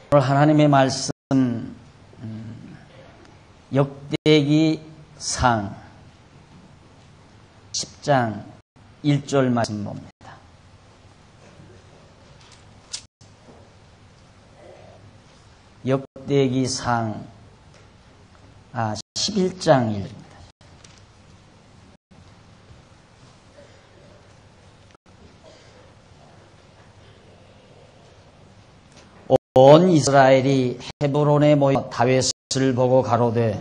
오늘 하나님의 말씀 역대기상 10장 1절 말씀 봅니다. 역대기상 11장 1절입니다. 온 이스라엘이 헤브론에 모여 다윗을 보고 가로되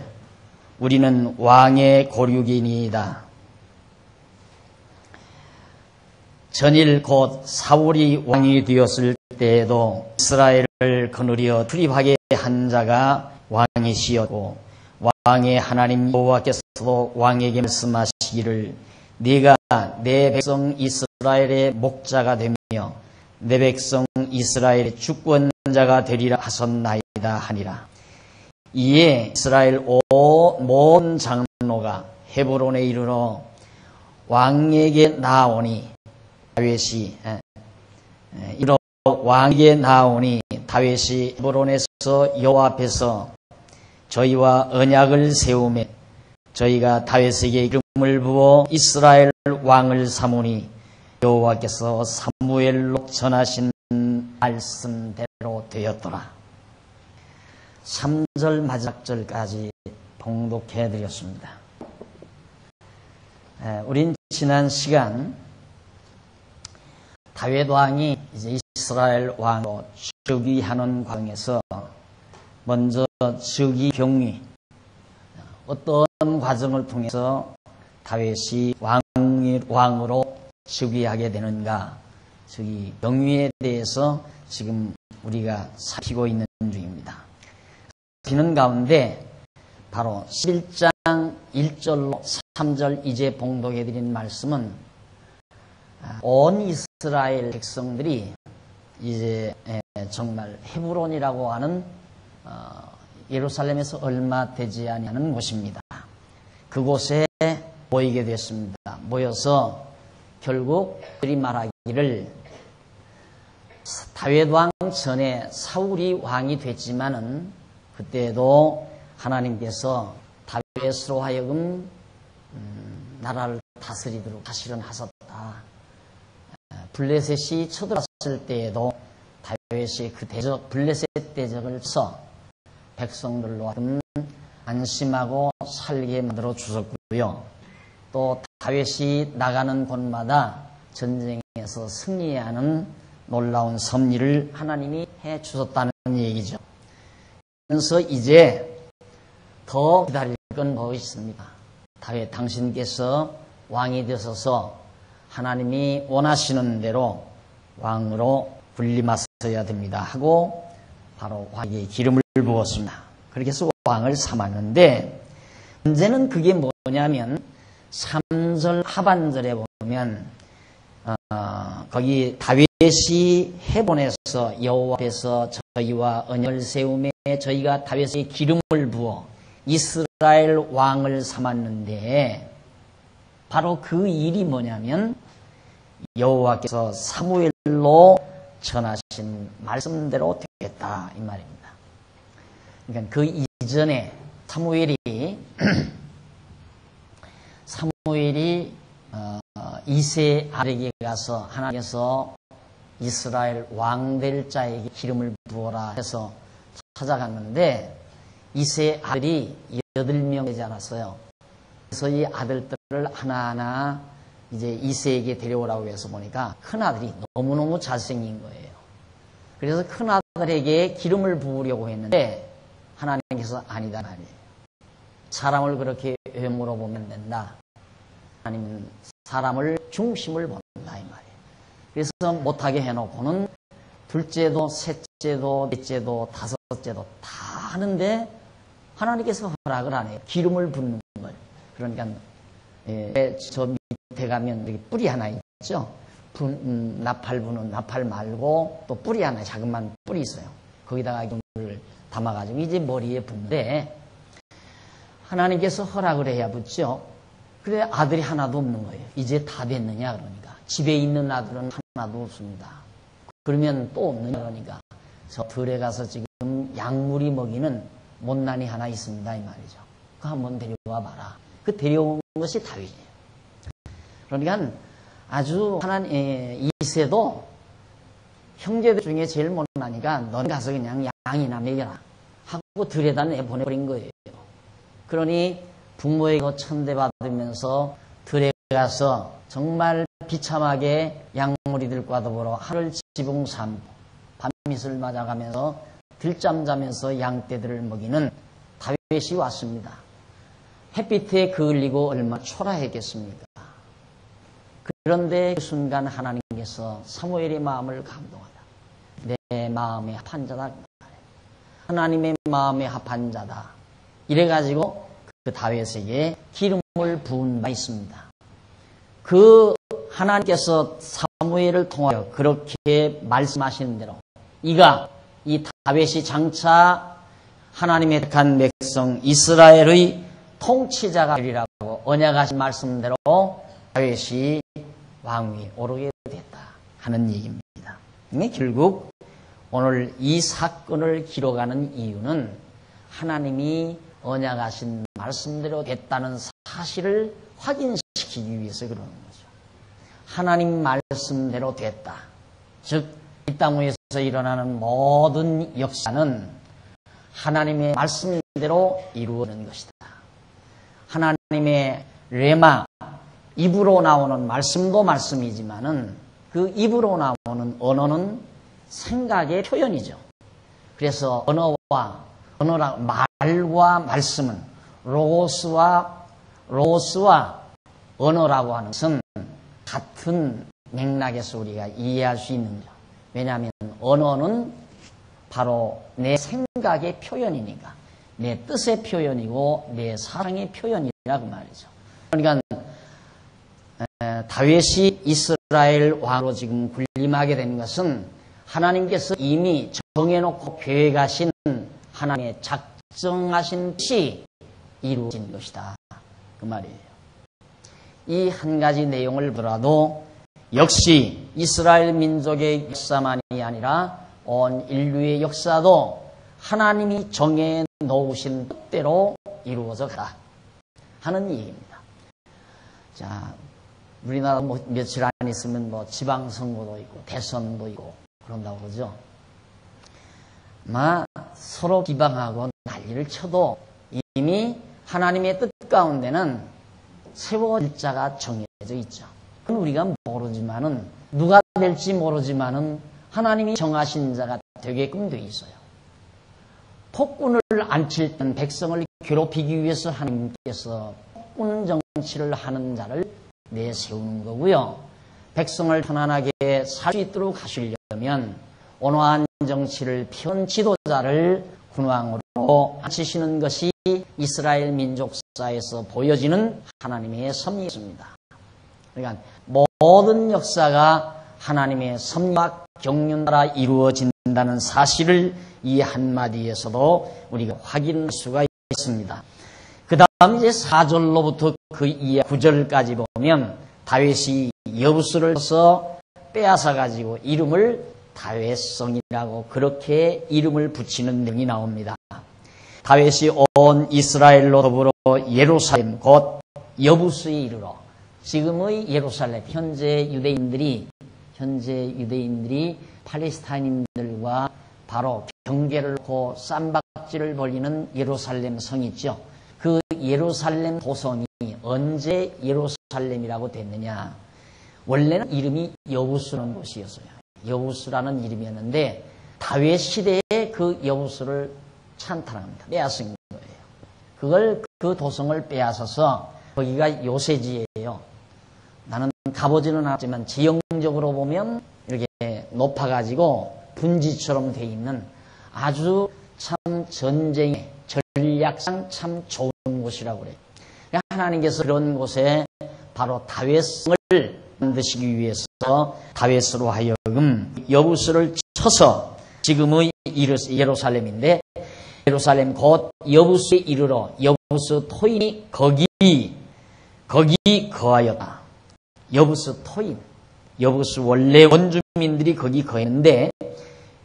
우리는 왕의 고륙이니이다. 전일 곧 사울이 왕이 되었을 때에도 이스라엘을 거느려 출입하게 한 자가 왕이시었고 왕의 하나님 여호와께서도 왕에게 말씀하시기를 네가 내 백성 이스라엘의 목자가 되며 내 백성 이스라엘의 주권자가 되리라 하셨나이다 하니라. 이에 이스라엘 온 장로가 헤브론에 이르러 왕에게 나아오니 다윗이 헤브론에서 여호와 앞에서 저희와 언약을 세우며 저희가 다윗에게 이름을 부어 이스라엘 왕을 삼으니 여호와께서 사무엘로 전하신 말씀대로 되었더라. 3절 마지막 절까지 봉독해 드렸습니다. 우린 지난 시간 다윗 왕이 이제 이스라엘 왕으로 즉위하는 과정에서 먼저 즉위 경위, 어떤 과정을 통해서 다윗이 왕으로 즉위하게 되는가, 즉위 경위에 대해서 지금 우리가 살피고 있는 중입니다. 살피는 가운데 바로 11장 1절로 3절 이제 봉독해드린 말씀은 온 이스라엘 백성들이 이제 정말 헤브론이라고 하는 예루살렘에서 얼마 되지 않는 곳입니다. 그곳에 모이게 됐습니다. 모여서 결국 그들이 말하기를 다윗 왕 전에 사울이 왕이 됐지만은 그때도 하나님께서 다윗으로 하여금 나라를 다스리도록 사실은 하셨다. 블레셋이 쳐들어왔을 때에도 다윗이 그 블레셋 대적을 쳐 백성들로 하여금 안심하고 살게 만들어 주셨고요. 또 다윗이 나가는 곳마다 전쟁에서 승리하는 놀라운 섭리를 하나님이 해 주셨다는 얘기죠. 그래서 이제 더 기다릴 건 뭐 있습니까? 다윗 당신께서 왕이 되셔서 하나님이 원하시는 대로 왕으로 군림하셔야 됩니다 하고 바로 왕에게 기름을 부었습니다. 그렇게 해서 왕을 삼았는데 문제는 그게 뭐냐면 3절 하반절에 보면 거기 다윗이 헤브론에서 여호와 앞에서 저희와 언약을 세우며 저희가 다윗에게 기름을 부어 이스라엘 왕을 삼았는데 바로 그 일이 뭐냐면 여호와께서 사무엘로 전하신 말씀대로 되겠다 이 말입니다. 그러니까 그 이전에 사무엘이 이세 아들에게 가서 하나님께서 이스라엘 왕 될 자에게 기름을 부어라 해서 찾아갔는데 이세 아들이 8명 되지 않았어요. 그래서 이 아들들을 하나하나 이제 이세에게 데려오라고 해서 보니까 큰 아들이 너무너무 잘생긴 거예요. 그래서 큰 아들에게 기름을 부으려고 했는데 하나님께서 아니다 말이에요. 사람을 그렇게 외모로 보면 된다. 하나님은 사람을 중심을 본다 이 말이에요. 그래서 못하게 해놓고는 둘째도 셋째도 넷째도 다섯째도 다 하는데 하나님께서 허락을 안 해요. 기름을 붓는 걸. 그러니까 저 밑에 가면 여기 뿌리 하나 있죠. 나팔 부는 나팔 말고 또 뿌리 하나 자그만 뿌리 있어요. 거기다가 기름을 담아가지고 이제 머리에 붓는데 하나님께서 허락을 해야 붓죠. 그래 아들이 하나도 없는 거예요. 이제 다 됐느냐 그러니까. 집에 있는 아들은 하나도 없습니다. 그러면 또 없느냐 그러니까. 저 들에 가서 지금 약물이 먹이는 못난이 하나 있습니다 이 말이죠. 그 한번 데려와 봐라. 그 데려온 것이 다윗이에요. 그러니까 아주 이새도 형제들 중에 제일 못나니까 넌 가서 그냥 양이나 먹여라 하고 들여다 내보내버린 거예요. 그러니 부모에게 천대받으면서 들에 가서 정말 비참하게 양무리들과 더불어 하늘 지붕 삼고 밤이슬 맞아가면서 들잠 자면서 양떼들을 먹이는 다윗이 왔습니다. 햇빛에 그을리고 얼마나 초라했겠습니까? 그런데 그 순간 하나님께서 사무엘의 마음을 감동하다. 내 마음에 합한 자다. 하나님의 마음에 합한 자다. 이래가지고 그 다윗에게 기름을 부은 바 있습니다. 그 하나님께서 사무엘을 통하여 그렇게 말씀하시는 대로 이가 이 다윗이 장차 하나님의 택한 백성 이스라엘의 통치자가 되리라고 언약하신 말씀대로 다윗이 왕위에 오르게 됐다 하는 얘기입니다. 결국 오늘 이 사건을 기록하는 이유는 하나님이 언약하신 말씀대로 됐다는 사실을 확인시키기 위해서 그러는 거죠. 하나님 말씀대로 됐다. 즉, 이 땅 위에서 일어나는 모든 역사는 하나님의 말씀대로 이루어지는 것이다. 하나님의 레마, 입으로 나오는 말씀도 말씀이지만은 그 입으로 나오는 언어는 생각의 표현이죠. 그래서 말과 말씀은 로고스와 언어라고 하는 것은 같은 맥락에서 우리가 이해할 수 있는 거죠. 왜냐하면 언어는 바로 내 생각의 표현이니까 내 뜻의 표현이고 내 사랑의 표현이라고 말이죠. 그러니까 다윗이 이스라엘 왕으로 지금 군림하게 된 것은 하나님께서 이미 정해놓고 계획하신 하나님의 작정하신 뜻이 이루어진 것이다. 그 말이에요. 이 한 가지 내용을 보더라도 역시 이스라엘 민족의 역사만이 아니라 온 인류의 역사도 하나님이 정해 놓으신 뜻대로 이루어져 가다 하는 얘기입니다. 자, 우리나라 며칠 안 있으면 지방선거도 있고 대선도 있고 그런다고 그러죠. 서로 비방하고 난리를 쳐도 이미 하나님의 뜻 가운데는 세워질 자가 정해져 있죠. 우리가 모르지만은 누가 될지 모르지만은 하나님이 정하신 자가 되게끔 돼 있어요. 폭군을 안 칠 땐 백성을 괴롭히기 위해서 하나님께서 폭군 정치를 하는 자를 내세우는 거고요. 백성을 편안하게 살 수 있도록 하시려면 온화한 정치를 펴는 지도자를 군왕으로 앉히시는 것이 이스라엘 민족사에서 보여지는 하나님의 섭리였습니다. 그러니까 모든 역사가 하나님의 섭리와 경륜 따라 이루어진다는 사실을 이 한마디에서도 우리가 확인할 수가 있습니다. 그 다음 이제 4절로부터 그 이하 9절까지 보면 다윗이 여부수를 써서 빼앗아 가지고 이름을 다윗성이라고 그렇게 이름을 붙이는 내용이 나옵니다. 다윗이 온 이스라엘로 더불어 예루살렘 곧 여부수에 이르러 지금의 예루살렘 현재 유대인들이 팔레스타인들과 바로 경계를 놓고 쌈박질을 벌이는 예루살렘 성이 있죠. 그 예루살렘 도성이 언제 예루살렘이라고 됐느냐? 원래는 이름이 여부수라는 곳이었어요. 여부수라는 이름이었는데 다윗 시대에 그 여부수를 찬탈합니다. 빼앗은 거예요. 그 도성을 빼앗아서 거기가 요새지예요. 나는 가보지는 않았지만 지형적으로 보면 이렇게 높아가지고 분지처럼 돼 있는 아주 참 전쟁의 전략상 참 좋은 곳이라고 그래요. 하나님께서 그런 곳에 바로 다윗성을 만드시기 위해서 다윗으로 하여금 여부수를 쳐서 지금의 예루살렘인데 예루살렘 곧 여부수에 이르러 여부수 토인이 거기 거하였다. 여부수 토인, 여부수 원래 원주민들이 거기 거했는데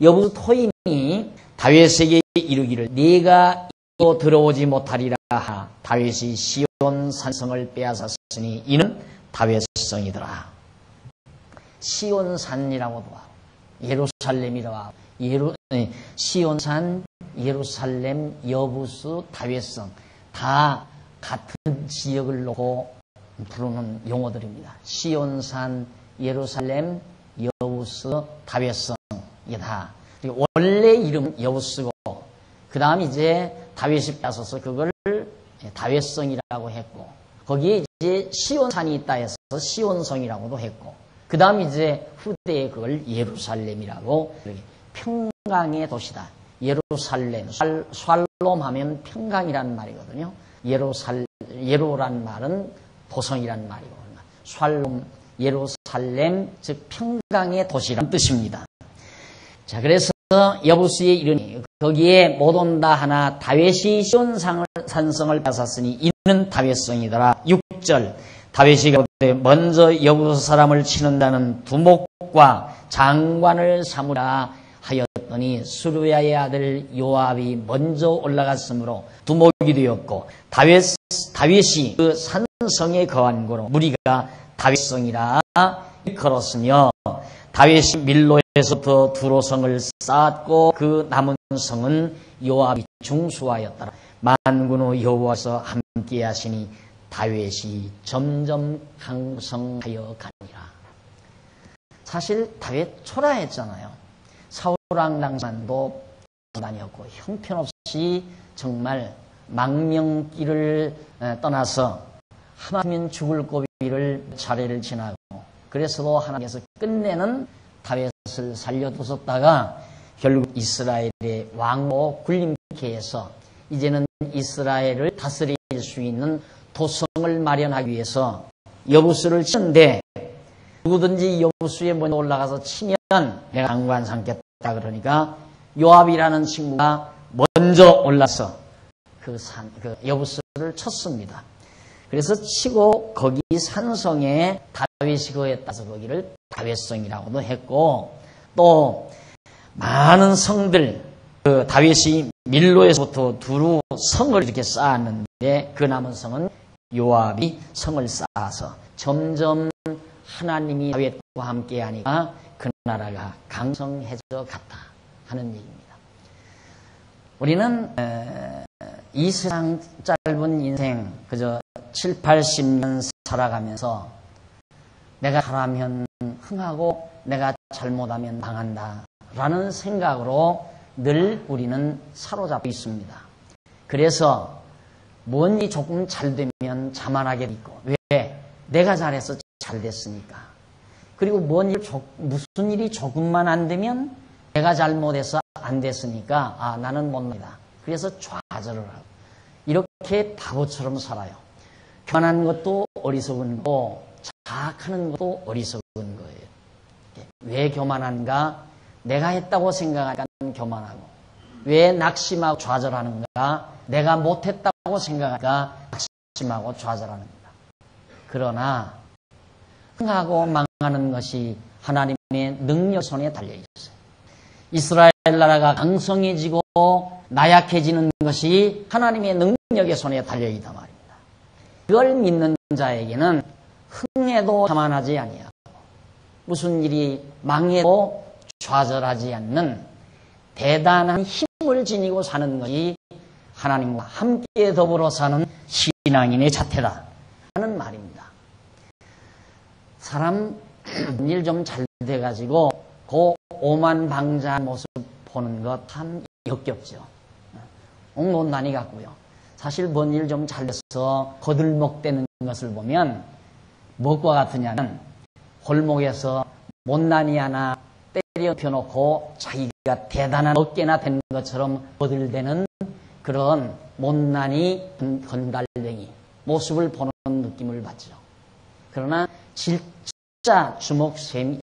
여부수 토인이 다윗에게 이르기를 네가 이로 들어오지 못하리라 하나 다윗이 시온 산성을 빼앗았으니 이는 다윗 성이더라. 시온 산이라고도 하고 예루살렘이라고 하고 시온 산, 예루살렘, 여부수, 다윗성 다 같은 지역을 놓고 부르는 용어들입니다. 시온산, 예루살렘, 여부스, 다윗성이다. 원래 이름은 여부스고 그 다음 이제 다윗이 빼앗아서 그걸 다윗성이라고 했고 거기에 이제 시온산이 있다 해서 시온성이라고도 했고 그 다음 이제 후대에 그걸 예루살렘이라고 평강의 도시다. 예루살렘, 샬롬 하면 평강이란 말이거든요. 예루란 말은 도성이란 말이고 샬롬, 예루살렘 즉 평강의 도시란 뜻입니다. 자, 그래서 여부스에 이르니 거기에 못 온다 하나 다윗이 시온 산성을 뺏었으니 이는 다윗성이더라. 6절 다윗이 먼저 여부스 사람을 치는다는 두목과 장관을 삼으라 하였더니 수르야의 아들 요압이 먼저 올라갔으므로 두목이 되었고 다윗이 그 산성에 거한 고로 무리가 다윗성이라 걸었으며 다윗이 밀로에서부터 두로성을 쌓았고 그 남은 성은 요압이 중수하였더라. 만군의 여호와께서 함께 하시니 다윗이 점점 강성하여 가니라. 사실 다윗 초라했잖아요. 사울왕 당산도 다녔고 형편없이 정말 망명길을 떠나서 하나면 죽을 고비를 차례를 지나고 그래서도 하나님께서 끝내는 다윗을 살려두셨다가 결국 이스라엘의 왕으로 군림케 해서 이제는 이스라엘을 다스릴 수 있는 도성을 마련하기 위해서 여부수를 치는데 누구든지 여부수에 먼저 올라가서 치면 내가 장관 삼겠다 그러니까 요압이라는 친구가 먼저 올라서 그 여부수를 쳤습니다. 그래서 치고 거기 산성에 다윗이 거했다서 거기를 다윗성이라고도 했고 또 많은 성들 그 다윗이 밀로에서부터 두루 성을 이렇게 쌓았는데 그 남은 성은 요압이 성을 쌓아서 점점 하나님이 다윗과 함께 하니까 그 나라가 강성해져 갔다 하는 얘기입니다. 우리는 이 세상 짧은 인생 그저 7, 80년 살아가면서 내가 잘하면 흥하고 내가 잘못하면 망한다 라는 생각으로 늘 우리는 사로잡혀 있습니다. 그래서 뭔 일이 조금 잘 되면 자만하게 있고 왜? 내가 잘해서 잘 됐으니까. 그리고 무슨 일이 조금만 안 되면 내가 잘못해서 안 됐으니까 아 나는 못난다. 그래서 좌절을 하고 이렇게 바보처럼 살아요. 교만한 것도 어리석은 거고 자학하는 것도 어리석은 거예요. 왜 교만한가? 내가 했다고 생각하니까 교만하고 왜 낙심하고 좌절하는가? 내가 못했다고 생각하니까 낙심하고 좌절하는가? 그러나 흥하고 망하는 것이 하나님의 능력 손에 달려있어요. 이스라엘 나라가 강성해지고 나약해지는 것이 하나님의 능력의 손에 달려있단 말입니다. 그걸 믿는 자에게는 흥해도 자만하지 아니하고 무슨 일이 망해도 좌절하지 않는 대단한 힘을 지니고 사는 것이 하나님과 함께 더불어 사는 신앙인의 자태다 하는 말입니다. 사람 일 좀 잘 돼가지고 그 오만방자한 모습 보는 것 참 역겹죠. 옥론난이 같고요. 사실 뭔 일 좀 잘 돼서 거들먹대는 것을 보면 무엇과 같으냐면 골목에서 못난이 하나 때려 펴놓고 자기가 대단한 어깨나 된 것처럼 거들대는 그런 못난이 건달뱅이 모습을 보는 느낌을 받죠. 그러나 진짜 주먹 힘이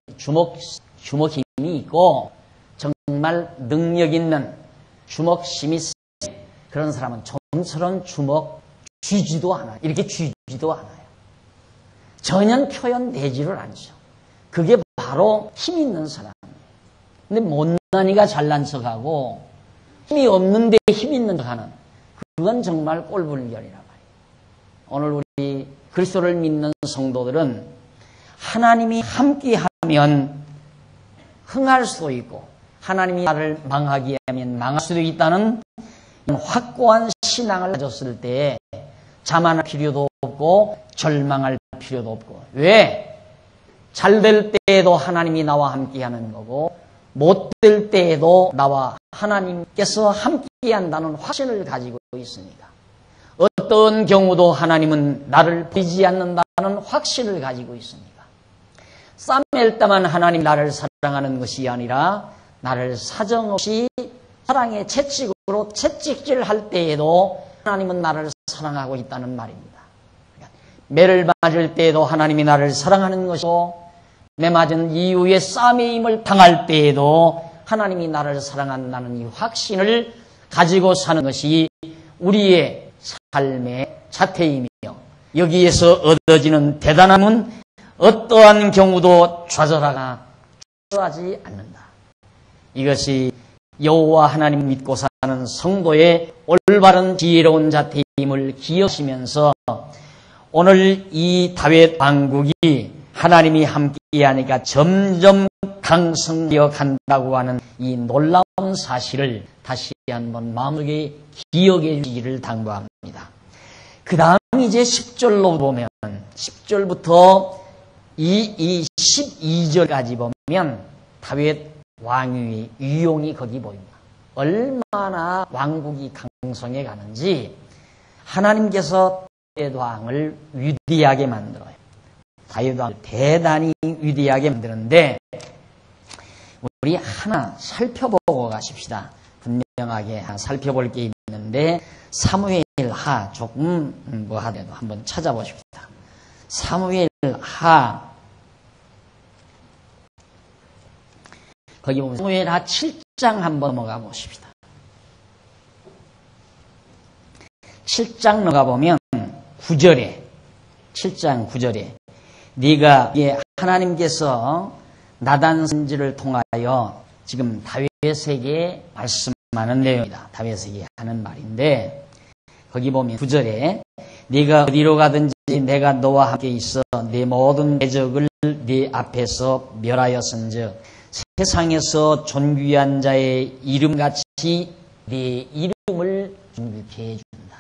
있고 정말 능력 있는 주먹 힘이 센 그런 사람은 좀처럼 주먹 쥐지도 않아요. 이렇게 쥐지도 않아요. 전혀 표현되지를 않죠. 그게 바로 힘 있는 사람. 근데 못난이가 잘난 척하고 힘이 없는데 힘 있는 척하는, 그건 정말 꼴불견이란 말이에요. 오늘 우리 그리스도를 믿는 성도들은 하나님이 함께하면 흥할 수도 있고 하나님이 나를 망하게 하면 망할 수도 있다는 확고한 신앙을 가졌을 때 자만할 필요도 없고 절망할 필요도 없고. 왜? 잘 될 때에도 하나님이 나와 함께하는 거고 못 될 때에도 나와 하나님께서 함께한다는 확신을 가지고 있으니까. 어떤 경우도 하나님은 나를 버리지 않는다는 확신을 가지고 있으니까. 싸맬 때만 하나님 나를 사랑하는 것이 아니라 나를 사정없이 사랑의 채찍으로 채찍질할 때에도 하나님은 나를 사랑하고 있다는 말입니다. 매를 맞을 때에도 하나님이 나를 사랑하는 것이고 매 맞은 이후에 싸움의 힘을 당할 때에도 하나님이 나를 사랑한다는 이 확신을 가지고 사는 것이 우리의 삶의 자태이며 여기에서 얻어지는 대단함은 어떠한 경우도 좌절하지 않는다. 이것이 여호와 하나님 믿고 사는 성도의 올바른 지혜로운 자태임을 기억하시면서 오늘 이 다윗 왕국이 하나님이 함께하니까 점점 강성되어 간다고 하는 이 놀라운 사실을 다시 한번 마음속에 기억해 주시기를 당부합니다. 그 다음 이제 10절로 보면 10절부터 이 12절까지 보면 다윗 왕위의 위용이 거기 보입니다. 얼마나 왕국이 강성해 가는지 하나님께서 다윗 왕을 위대하게 만들어요. 다윗 왕을 대단히 위대하게 만드는데 우리 하나 살펴보고 가십시다. 분명하게 살펴볼 게 있는데 사무엘하 조금 뭐 하더라도 한번 찾아보십시다. 사무엘하 거기 보면 사무엘하 7장 한번 넘어가 보십시다. 7장 넘어가 보면 9절에 7장 9절에 네가 하나님께서 나단 선지를 통하여 지금 다윗에게 말씀하는 내용이다. 다윗에게 하는 말인데 거기 보면 9절에 네가 어디로 가든지 내가 너와 함께 있어 네 모든 대적을 네 앞에서 멸하였은즉 세상에서 존귀한 자의 이름같이 네 이름을 존귀케 해준다.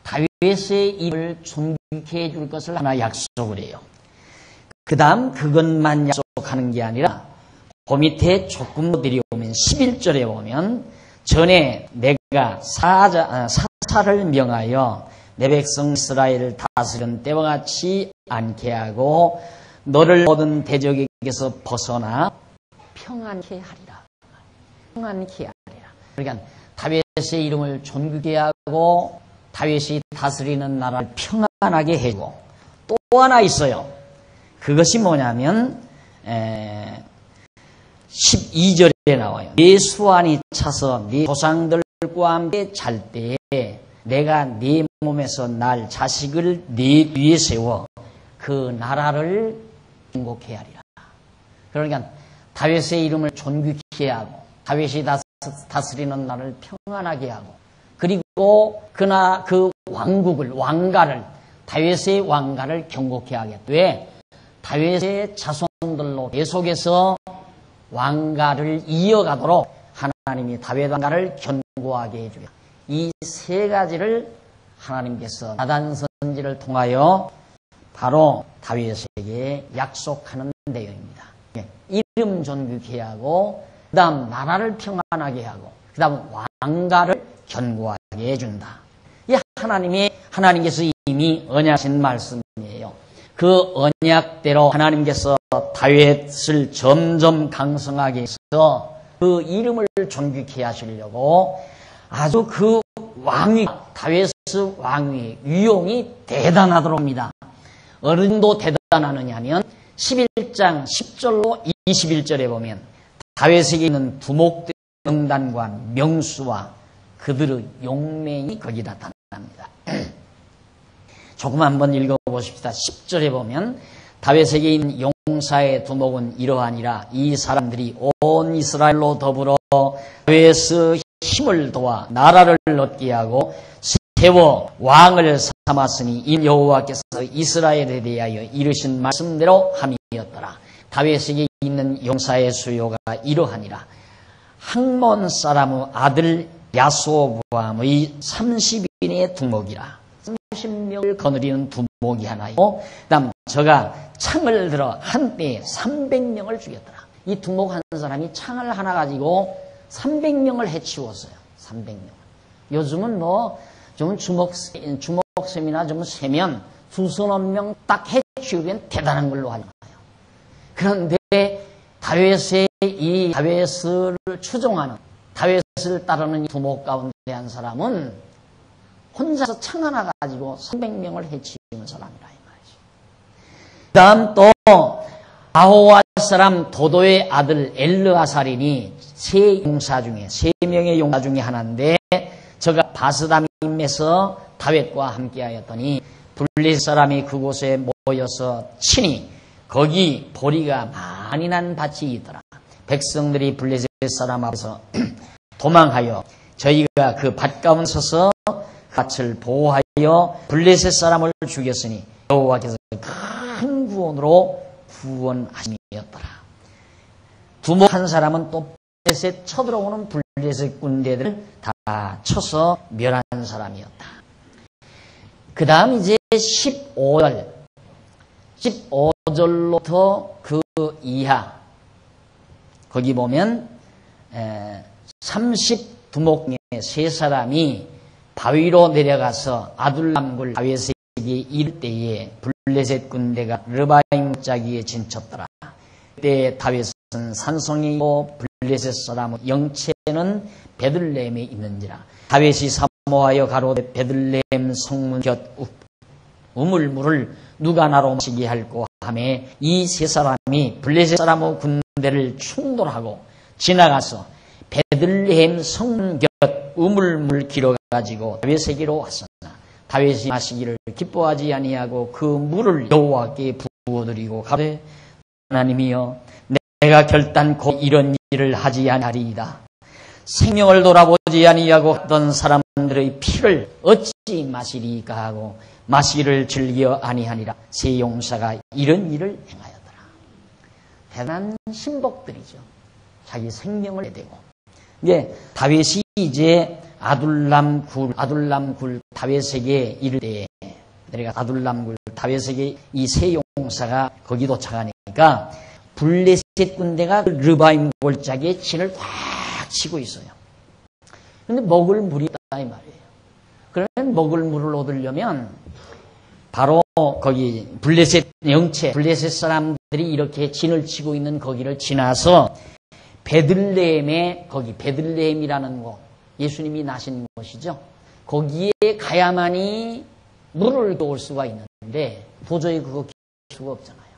다윗의 이름을 존귀케 해줄 것을 하나 약속을 해요. 그 다음 그것만 약속하는 게 아니라 그 밑에 조금 더 내려오면 11절에 보면 전에 내가 사사를 명하여 내 백성 이스라엘을 다스리는 때와 같이 않게 하고 너를 모든 대적에게서 벗어나 평안케 하리라. 평안케 하리라. 그러니까 다윗의 이름을 존귀케 하고 다윗이 다스리는 나라를 평안하게 해주고 또 하나 있어요. 그것이 뭐냐면 12절에 나와요. 네 수완이 차서 네 조상들과 함께 잘 때에 내가 네 몸에서 날 자식을 네 뒤에 세워 그 나라를 정복케 하리라. 그러니까 다윗의 이름을 존귀케 하고 다윗이 다스리는 나라를 평안하게 하고 그리고 그 왕가를 다윗의 왕가를 경고케 하겠다. 왜? 다윗의 자손들로 계속해서 왕가를 이어가도록 하나님이 다윗 왕가를 견고하게 해주겠다. 이 세 가지를 하나님께서 나단 선지를 통하여 바로 다윗에게 약속하는 내용입니다. 이름 존귀케 하고 그 다음 나라를 평안하게 하고 그 다음 왕가를 견고하게 해준다. 이 하나님께서 이미 언약하신 말씀이에요. 그 언약대로 하나님께서 다윗을 점점 강성하게 해서 그 이름을 존귀케 하시려고 아주 그 다윗의 왕위, 위용이 대단하도록 합니다. 어른도 대단하느냐면 11장 10절로 21절에 보면 다윗에게 있는 두목들의 명단과 명수와 그들의 용맹이 거기 나타납니다. 조금 한번 읽어보십시다. 10절에 보면 다윗에게 있는 용사의 두목은 이러하니라. 이 사람들이 온 이스라엘로 더불어 다윗의 힘을 도와 나라를 얻게 하고 세워 왕을 삼았으니 이 여호와께서 이스라엘에 대하여 이르신 말씀대로 함이었더라. 다윗에게 있는 용사의 수요가 이러하니라. 학몬 사람의 아들 야소보암의 30인의 두목이라. 30명을 거느리는 두목이 하나 있고, 그다음 저가 창을 들어 한때에 300명을 죽였더라. 이 두목 한 사람이 창을 하나 가지고 300명을 해치웠어요. 300명. 요즘은 좀 주먹셈이나 좀 세면 두서너 명 딱 해치우면 대단한 걸로 하잖아요. 그런데 다윗을 추종하는, 다윗을 따르는 두목 가운데 한 사람은 혼자서 창 하나 가지고 300명을 해치우는 사람이라 이 말이죠. 그 다음 또 아호와 사람 도도의 아들 엘르아살인이 세 명의 용사 중에 하나인데, 저가 바스다밈에서 다윗과 함께하였더니 블레셋 사람이 그곳에 모여서 치니 거기 보리가 많이 난 밭이 있더라. 백성들이 블레셋 사람 앞에서 도망하여 저희가 그 밭 가운데 서서 밭을 보호하여 블레셋 사람을 죽였으니 여호와께서 큰 구원으로 구원하심이었더라. 두목 한 사람은 또 블레셋 쳐들어오는 블레셋 군대들을 다 쳐서 멸한 사람이었다. 그 다음 이제 15절로부터 그 이하, 거기 보면 30두목 중에 세 사람이 바위로 내려가서 아둘람굴 다윗에게 이를 때에 블레셋 군대가 르바임 자기에 진쳤더라. 그때 다윗은 산성이고 블레셋 사람의 영체는 베들레헴에 있는지라. 다윗이 사모하여 가로되 베들레헴 성문 곁 우물물을 누가 나로 마시게 할꼬 하며 이 세 사람이 블레셋 사람의 군대를 충돌하고 지나가서 베들레헴 성문 곁 우물물 길어가지고 다윗에게로 왔으나 다윗이 마시기를 기뻐하지 아니하고 그 물을 여호와께 부어드리고 가되 하나님이여 내가 결단코 이런 일을 하지 아니하리이다. 생명을 돌아보지 아니하고 어떤 사람들의 피를 어찌 마시리까 하고 마시기를 즐겨 아니하니라. 세 용사가 이런 일을 행하였더라. 대단한 신복들이죠. 자기 생명을 내대고. 이게 다윗이 이제 아둘람굴 다윗에게 이를 때에 내가 아둘람굴 다윗에게 이 세 용사가 거기 도착하니까 블레셋 군대가 르바임 골짜기에 진을 꽉 치고 있어요. 그런데 먹을 물이 있다 이 말이에요. 그러면 먹을 물을 얻으려면 바로 거기 블레셋 영체, 블레셋 사람들이 이렇게 진을 치고 있는 거기를 지나서 베들레헴에, 거기 베들레헴이라는 곳, 예수님이 나신 곳이죠. 거기에 가야만이 물을 도울 수가 있는데 도저히 그거 기를 수가 없잖아요.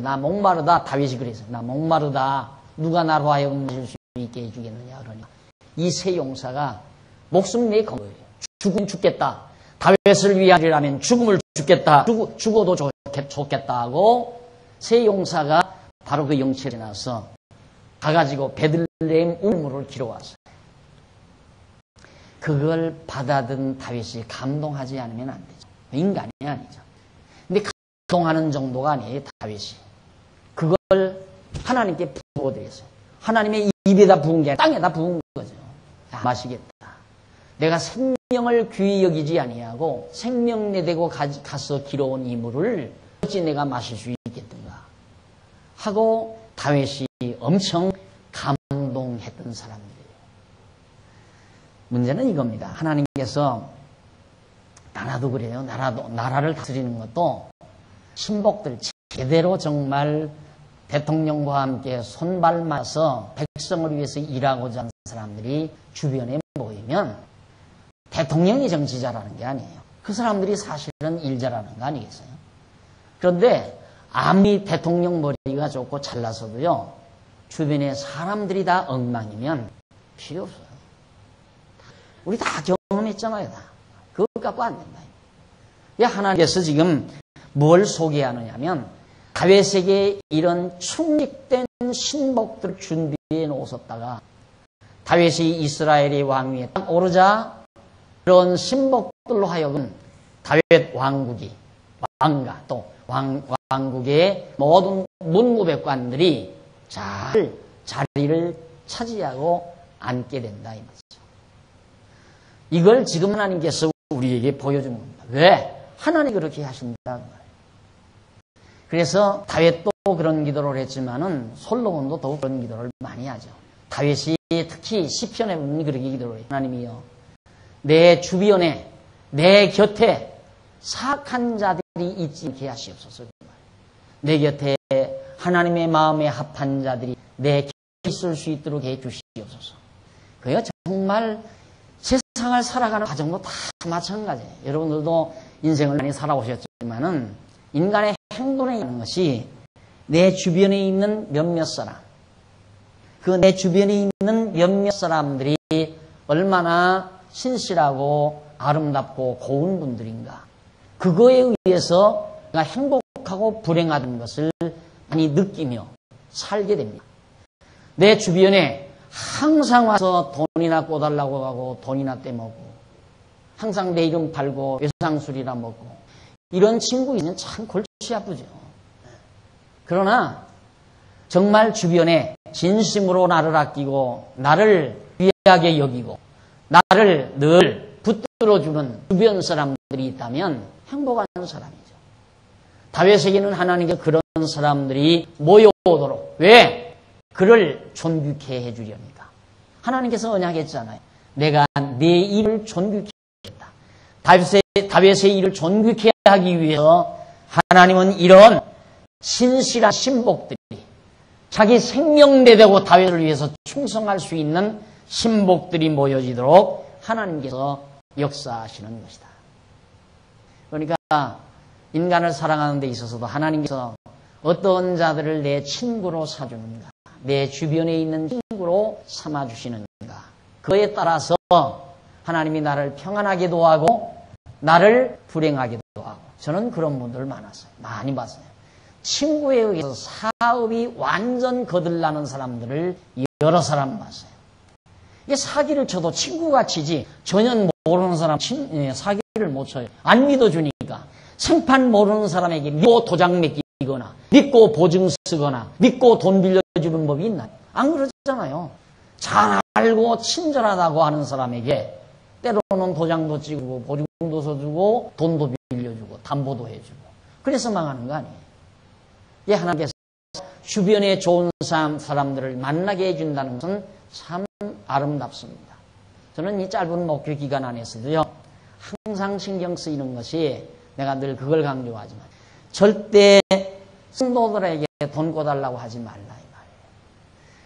나 목마르다. 다윗이 그래서 나 목마르다. 누가 나로 하여금 마실 수 있게 해주겠느냐 그러니 이 세 용사가 목숨 내건 거예요. 죽으면 죽겠다. 다윗을 위하리라면 죽음을 죽겠다. 죽어도 좋겠다 하고 세 용사가 바로 그 영체에 나서 가가지고 베들레헴 우물을 길어왔어요. 그걸 받아든 다윗이 감동하지 않으면 안 되죠. 인간이 아니죠. 근데 감동하는 정도가 아니에요, 다윗이. 그걸 하나님께 부어드렸어요. 하나님의 입에다 부은 게 아니라 땅에다 부은 거죠. 마시겠다. 내가 생명을 귀히 여기지 아니하고 생명 내대고 가서 길어온 이 물을 어찌 내가 마실 수 있겠던가 하고 다윗이 엄청 감동했던 사람들이에요. 문제는 이겁니다. 하나님께서 나라도 그래요. 나라를 다스리는 것도 신복들 제대로 정말 대통령과 함께 손발 맞서 백성을 위해서 일하고자 하는 사람들이 주변에 모이면 대통령이 정치 잘하는 게 아니에요. 그 사람들이 사실은 일 잘하는 거 아니겠어요? 그런데 아무리 대통령 머리가 좋고 잘나서도요, 주변에 사람들이 다 엉망이면 필요 없어요. 우리 다 경험했잖아요. 다. 그것 갖고 안 된다. 하나님께서 지금 뭘 소개하느냐면 다윗에게 이런 충직된 신복들을 준비해 놓으셨다가 다윗이 이스라엘의 왕위에 딱 오르자 그런 신복들로 하여금 다윗 왕국이 왕가 또 왕국의 모든 문무백관들이 잘 자리를 차지하고 앉게 된다 이 말이죠. 이걸 지금 하나님께서 우리에게 보여주는 겁니다. 왜? 하나님이 그렇게 하신다. 그래서 다윗도 그런 기도를 했지만은 솔로몬도 더욱 그런 기도를 많이 하죠. 다윗이 특히 시편에 보면 그렇게 기도를 해요. 하나님이여, 내 주변에 내 곁에 사악한 자들이 있지 않게 하시옵소서. 내 곁에 하나님의 마음에 합한 자들이 내 곁에 있을 수 있도록 해 주시옵소서. 그게 정말 세상을 살아가는 과정도 다 마찬가지예요. 여러분들도 인생을 많이 살아오셨지만은 인간의 행동에 있는 것이 내 주변에 있는 몇몇 사람, 그 내 주변에 있는 몇몇 사람들이 얼마나 신실하고 아름답고 고운 분들인가. 그거에 의해서 내가 행복하고 불행하다는 것을 많이 느끼며 살게 됩니다. 내 주변에 항상 와서 돈이나 꿔달라고 하고 돈이나 떼먹고 항상 내 이름 팔고 외상술이나 먹고 이런 친구 있으면 참 골치 아프죠. 그러나 정말 주변에 진심으로 나를 아끼고 나를 귀하게 여기고 나를 늘 붙들어주는 주변 사람들이 있다면 행복한 사람이죠. 다윗에게는 하나님께 그런 사람들이 모여오도록 왜? 그를 존귀케 해주려니까. 하나님께서 언약했잖아요. 내가 내 일을 존귀케 하겠다. 다윗의 일을 존귀케 하기 위해서 하나님은 이런 신실한 신복들이 자기 생명 내대고 다윗을 위해서 충성할 수 있는 신복들이 모여지도록 하나님께서 역사하시는 것이다. 그러니까 인간을 사랑하는 데 있어서도 하나님께서 어떤 자들을 내 친구로 사주는가, 내 주변에 있는 친구로 삼아주시는가, 그에 따라서 하나님이 나를 평안하게도 하고 나를 불행하게도 하고. 저는 그런 분들 많았어요. 많이 봤어요. 친구에 의해서 사업이 완전 거들나는 사람들을 여러 사람 봤어요. 이게 사기를 쳐도 친구가 치지 전혀 모르는 사람 사기를 못 쳐요. 안 믿어주니까. 생판 모르는 사람에게 믿고 도장 맡기거나 믿고 보증 쓰거나 믿고 돈 빌려주는 법이 있나요? 안 그러잖아요. 잘 알고 친절하다고 하는 사람에게 때로는 도장도 찍고 보증도 써주고 돈도 빌려주고 담보도 해주고 그래서 망하는 거 아니에요. 예, 하나님께서 주변에 좋은 사람들을 만나게 해준다는 것은 참 아름답습니다. 저는 이 짧은 목회 기간 안에서도요, 항상 신경 쓰이는 것이 내가 늘 그걸 강조하지만 절대 성도들에게 돈 꿔달라고 하지 말라 이 말이에요.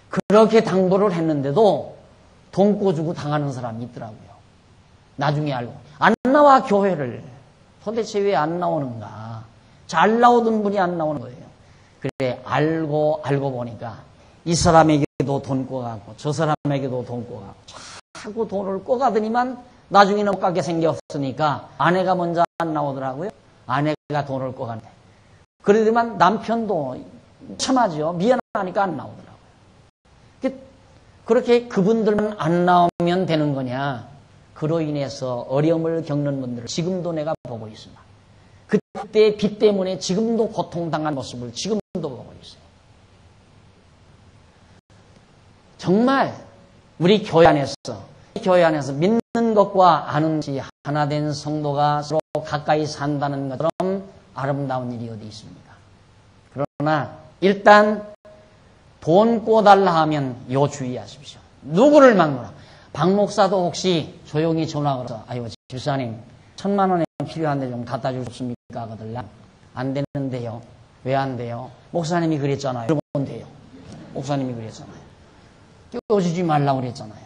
그렇게 당부를 했는데도 돈 꿔주고 당하는 사람이 있더라고요. 나중에 알고 안 나와 교회를 도대체 왜 안 나오는가. 잘 나오던 분이 안 나오는 거예요. 그래 알고 보니까 이 사람에게도 돈 꿔가고 저 사람에게도 돈 꿔가고 자꾸 돈을 꿔가더니만 나중에는 못 가게 생겼으니까 아내가 먼저 안 나오더라고요. 아내가 돈을 꿔간대. 그러더니만 남편도 참하죠. 미안하니까 안 나오더라고요. 그렇게 그분들만 안 나오면 되는 거냐. 그로 인해서 어려움을 겪는 분들을 지금도 내가 보고 있습니다. 그때 빚 때문에 지금도 고통당한 모습을 지금도 보고 있어요. 정말 우리 교회 안에서 믿는 것과 아는 것이 하나 된 성도가 서로 가까이 산다는 것처럼 아름다운 일이 어디 있습니까? 그러나 일단 돈 꿔달라 하면 요 주의하십시오. 누구를 막노라. 박 목사도 혹시 조용히 전화 걸어서 아유 집사님 1,000만 원이 필요한데 좀 갖다 주셨습니까? 하거들라. 안 되는데요. 왜 안 돼요? 목사님이 그랬잖아요. 그러면 돼요. 목사님이 그랬잖아요. 껴주지 말라고 그랬잖아요.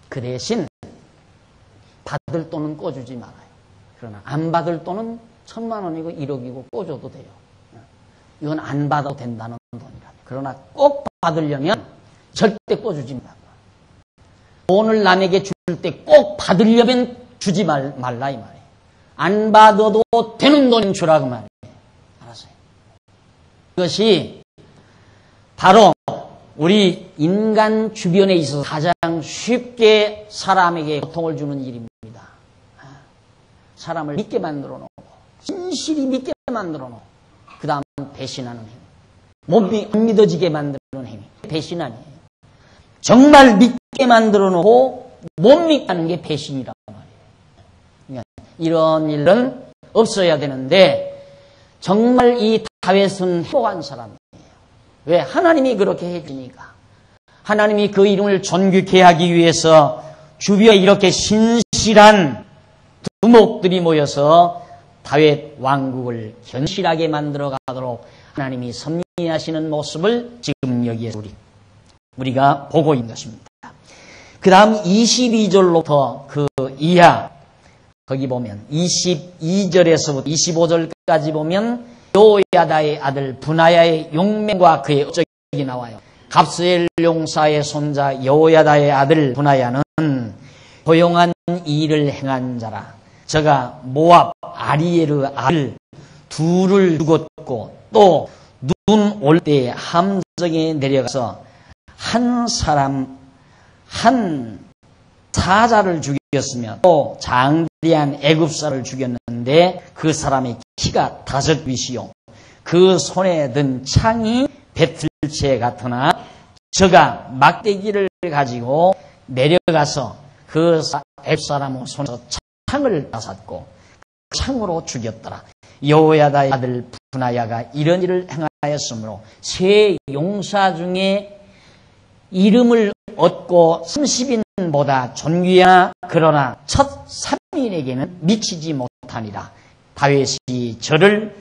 그 대신 받을 돈은 꿔주지 말아요. 그러나 안 받을 돈은 1,000만 원이고 1억이고 꿔줘도 돼요. 이건 안 받아도 된다는 돈이라. 그러나 꼭 받으려면 절대 꿔주지 말고. 돈을 남에게 줄 때 꼭 받으려면 주지 말라 이 말이에요. 안 받아도 되는 돈 주라 그 말이에요. 알았어요. 이것이 바로 우리 인간 주변에 있어서 가장 쉽게 사람에게 고통을 주는 일입니다. 사람을 믿게 만들어 놓고, 진실이 믿게 만들어 놓고, 그 다음 배신하는 행위. 못 믿어지게 만드는 행위. 배신 아니에요. 정말 믿게 만들어 놓고, 못 믿게 하는 게 배신이란 말이에요. 그러니까 이런 일은 없어야 되는데, 정말 이 다윗은 행복한 사람이에요. 왜? 하나님이 그렇게 해주니까. 하나님이 그 이름을 존귀케 하기 위해서 주변에 이렇게 신실한 두목들이 모여서 다윗 왕국을 견실하게 만들어 가도록 하나님이 섭리하시는 모습을 지금 여기에서 우리가 보고 있는 것입니다. 그 다음 22절로부터 그 이하, 거기 보면 22절에서부터 25절까지 보면 여호야다의 아들 분하야의 용맹과 그의 업적이 나와요. 갑스엘 용사의 손자 여호야다의 아들 분하야는 고용한 일을 행한 자라. 저가 모압 아리에르 아들 둘을 죽었고 또 눈 올 때에 함정에 내려가서 한 사자를 죽였으며 또 장대한 애굽사를 죽였는데 그 사람의 키가 5윗이요 그 손에 든 창이 배틀채 같으나 저가 막대기를 가지고 내려가서 그 애굽사람 손에서 창을 앗았고 창으로 죽였더라. 여호야다의 아들 분하야가 이런 일을 행하였으므로 세 용사 중에 이름을 얻고 30인보다 존귀하나 그러나 첫 3인에게는 미치지 못하니라. 다윗이 저를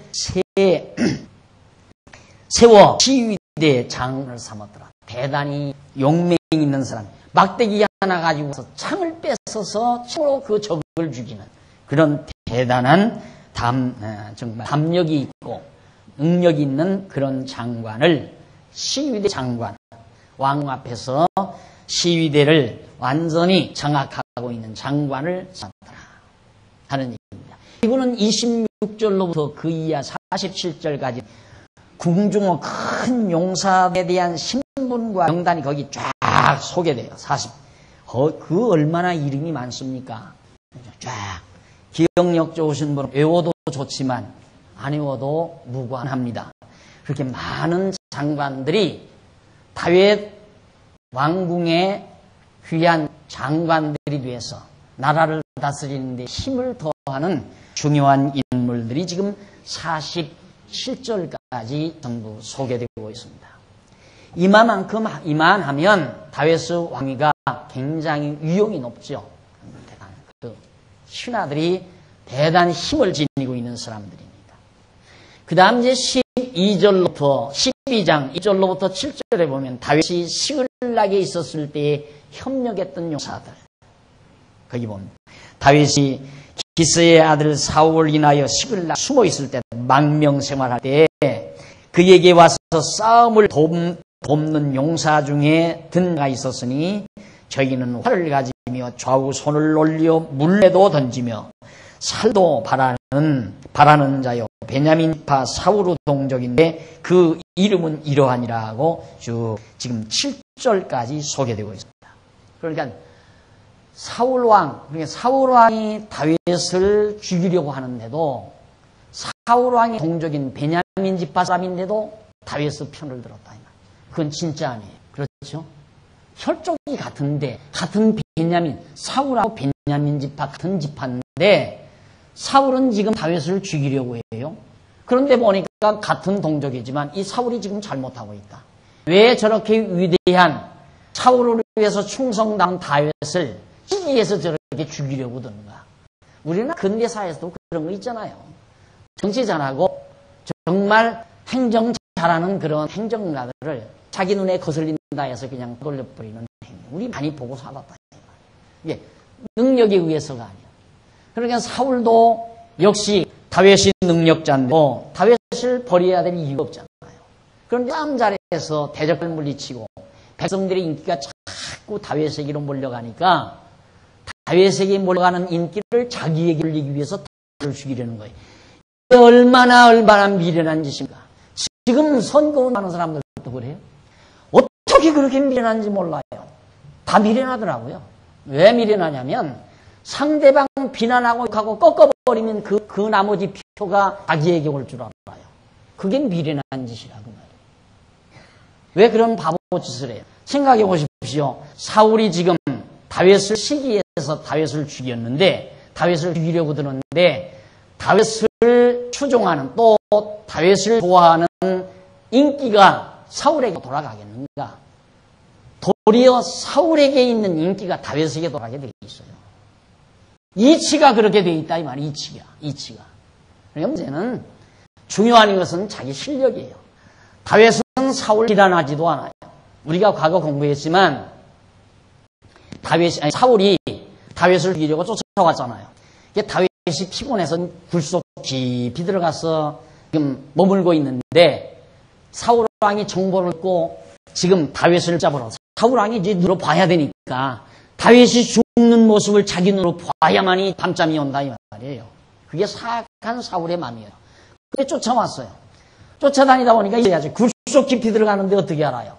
세워 시위대 장을 삼았더라. 대단히 용맹 있는 사람, 막대기 하나 가지고서 창을 뺏어서 창으로 그 적을 죽이는 그런 대단한 정말 담력이 있고 능력이 있는 그런 장관을 시위대 장관, 왕 앞에서 시위대를 완전히 장악하고 있는 장관을 삼았더라 하는 얘기입니다. 이분은 26절로부터 그 이하 47절까지 궁중의 큰 용사에 대한 신분과 명단이 거기 쫙 소개돼요. 그 얼마나 이름이 많습니까? 쫙. 기억력 좋으신 분은 외워도 좋지만 안 외워도 무관합니다. 그렇게 많은 장관들이 다윗 왕궁의 귀한 장관들이 되어서 나라를 다스리는 데 힘을 더하는 중요한 인물들이 지금 47절까지 전부 소개되고 있습니다. 이만하면 다윗의 왕위가 굉장히 위용이 높죠. 그 신하들이 대단히 힘을 지니고 있는 사람들입니다. 그 다음 이제 12절로부터 12장 2절로부터 7절에 보면 다윗이 시글락에 있었을 때에 협력했던 용사들. 거기 보면 다윗이 기스의 아들 사울을 인하여 시글락 숨어 있을 때 망명 생활할 때 그에게 와서 싸움을 돕는 용사 중에 든가 있었으니 저희는 활을 가지며 좌우 손을 올려 물레도 던지며 살도 바라는 자요 베냐민파 사울의 동족인데 그 이름은 이러하니라고 쭉 지금 7절까지 소개되고 있습니다. 그러니까 사울왕이 다윗을 죽이려고 하는데도 사울왕의 동족인 베냐민 지파 사람인데도 다윗의 편을 들었다. 그건 진짜 아니에요. 그렇죠? 혈족이 같은데 같은 베냐민, 사울하고 베냐민 지파 같은 지파인데 사울은 지금 다윗을 죽이려고 해요. 그런데 보니까 같은 동족이지만 이 사울이 지금 잘못하고 있다. 왜 저렇게 위대한 사울을 위해서 충성당한 다윗을 시기해서 저렇게 죽이려고 드는가? 우리나라 근대사에서도 그런 거 있잖아요. 정치 잘하고 정말 행정 잘하는 그런 행정가들을 자기 눈에 거슬린다 해서 그냥 돌려버리는 행위. 우리 많이 보고 살았다. 이게 능력에 의해서가 아니야. 그러니까 사울도 역시 다윗이 능력자인데 다윗을 버려야 될 이유가 없잖아요. 그런데 싸움 잘해서 대적을 물리치고 백성들의 인기가 자꾸 다윗에게로 몰려가니까 다윗에게 몰려가는 인기를 자기에게 올리기 위해서 다윗을 죽이려는 거예요. 얼마나 미련한 짓입니까? 지금 선거운동하는 사람들도 그래요. 어떻게 어떻게 그렇게 미련한지 몰라요. 다 미련하더라고요. 왜 미련하냐면 상대방 비난하고 하고 꺾어버리면 그 나머지 표가 자기에게 올 줄 알아요. 그게 미련한 짓이라고 말이에요. 왜 그런 바보 짓을 해요? 생각해 보십시오. 사울이 지금 다윗을 시기해서 다윗을 죽였는데, 다윗을 죽이려고 들었는데, 다윗을 추종하는, 또 다윗을 좋아하는 인기가 사울에게 돌아가겠는가? 도리어 사울에게 있는 인기가 다윗에게 돌아가게 되어 있어요. 이치가 그렇게 되어 있다 이 말이에요. 이치가. 그러니까 문제는 중요한 것은 자기 실력이에요. 다윗은 사울 비난하지도 않아요. 우리가 과거 공부했지만 사울이 다윗을 죽이려고 쫓아왔잖아요. 다윗이 피곤해서 굴속 깊이 들어가서 지금 머물고 있는데 사울 왕이 정보를 듣고 지금 다윗을 잡으러 사울 왕이 이제 눈으로 봐야 되니까 다윗이 죽는 모습을 자기 눈으로 봐야만이 밤잠이 온다 이 말이에요. 그게 사악한 사울의 마음이에요. 근데 쫓아왔어요. 쫓아다니다 보니까 이제 아주 굴속 깊이 들어가는데 어떻게 알아요?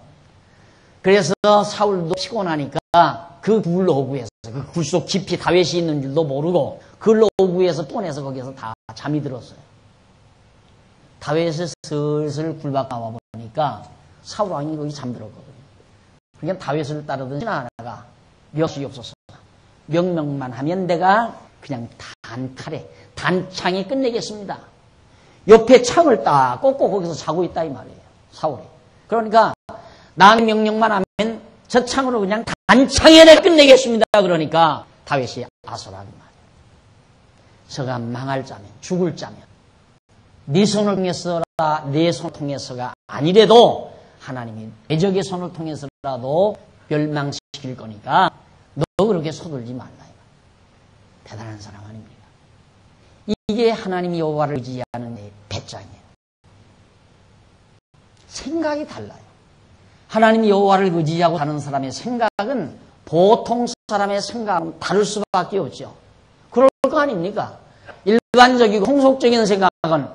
그래서 사울도 피곤하니까 그 굴로구에서 그 굴속 깊이 다윗이 있는 줄도 모르고 굴로구에서 꺼내서 거기서 다 잠이 들었어요. 다윗을 슬슬 굴박 나와 보니까 사울 왕이 거기 잠들었거든요. 그러니까 다윗을 따르던 신하 하나가 멱이 없었어. 명령만 하면 내가 그냥 단칼에 단창에 끝내겠습니다. 옆에 창을 딱 꽂고 거기서 자고 있다 이 말이에요. 사울이. 그러니까 나는 명령만 하면 저 창으로 그냥 단창에 내가 끝내겠습니다. 그러니까 다윗이 아소라는 말이에요. 저가 망할 자면 죽을 자면 네 손을 통해서라 내 손을 통해서가 아니래도 하나님이 대적의 손을 통해서라도 멸망시킬 거니까 너 그렇게 서둘지 말라. 대단한 사람 아닙니까? 이게 하나님이 여호와를 의지하는 배짱이에요. 생각이 달라요. 하나님이 여호와를 의지하고 사는 사람의 생각은 보통 사람의 생각은 다를 수밖에 없죠. 그럴 거 아닙니까? 일반적이고 통속적인 생각은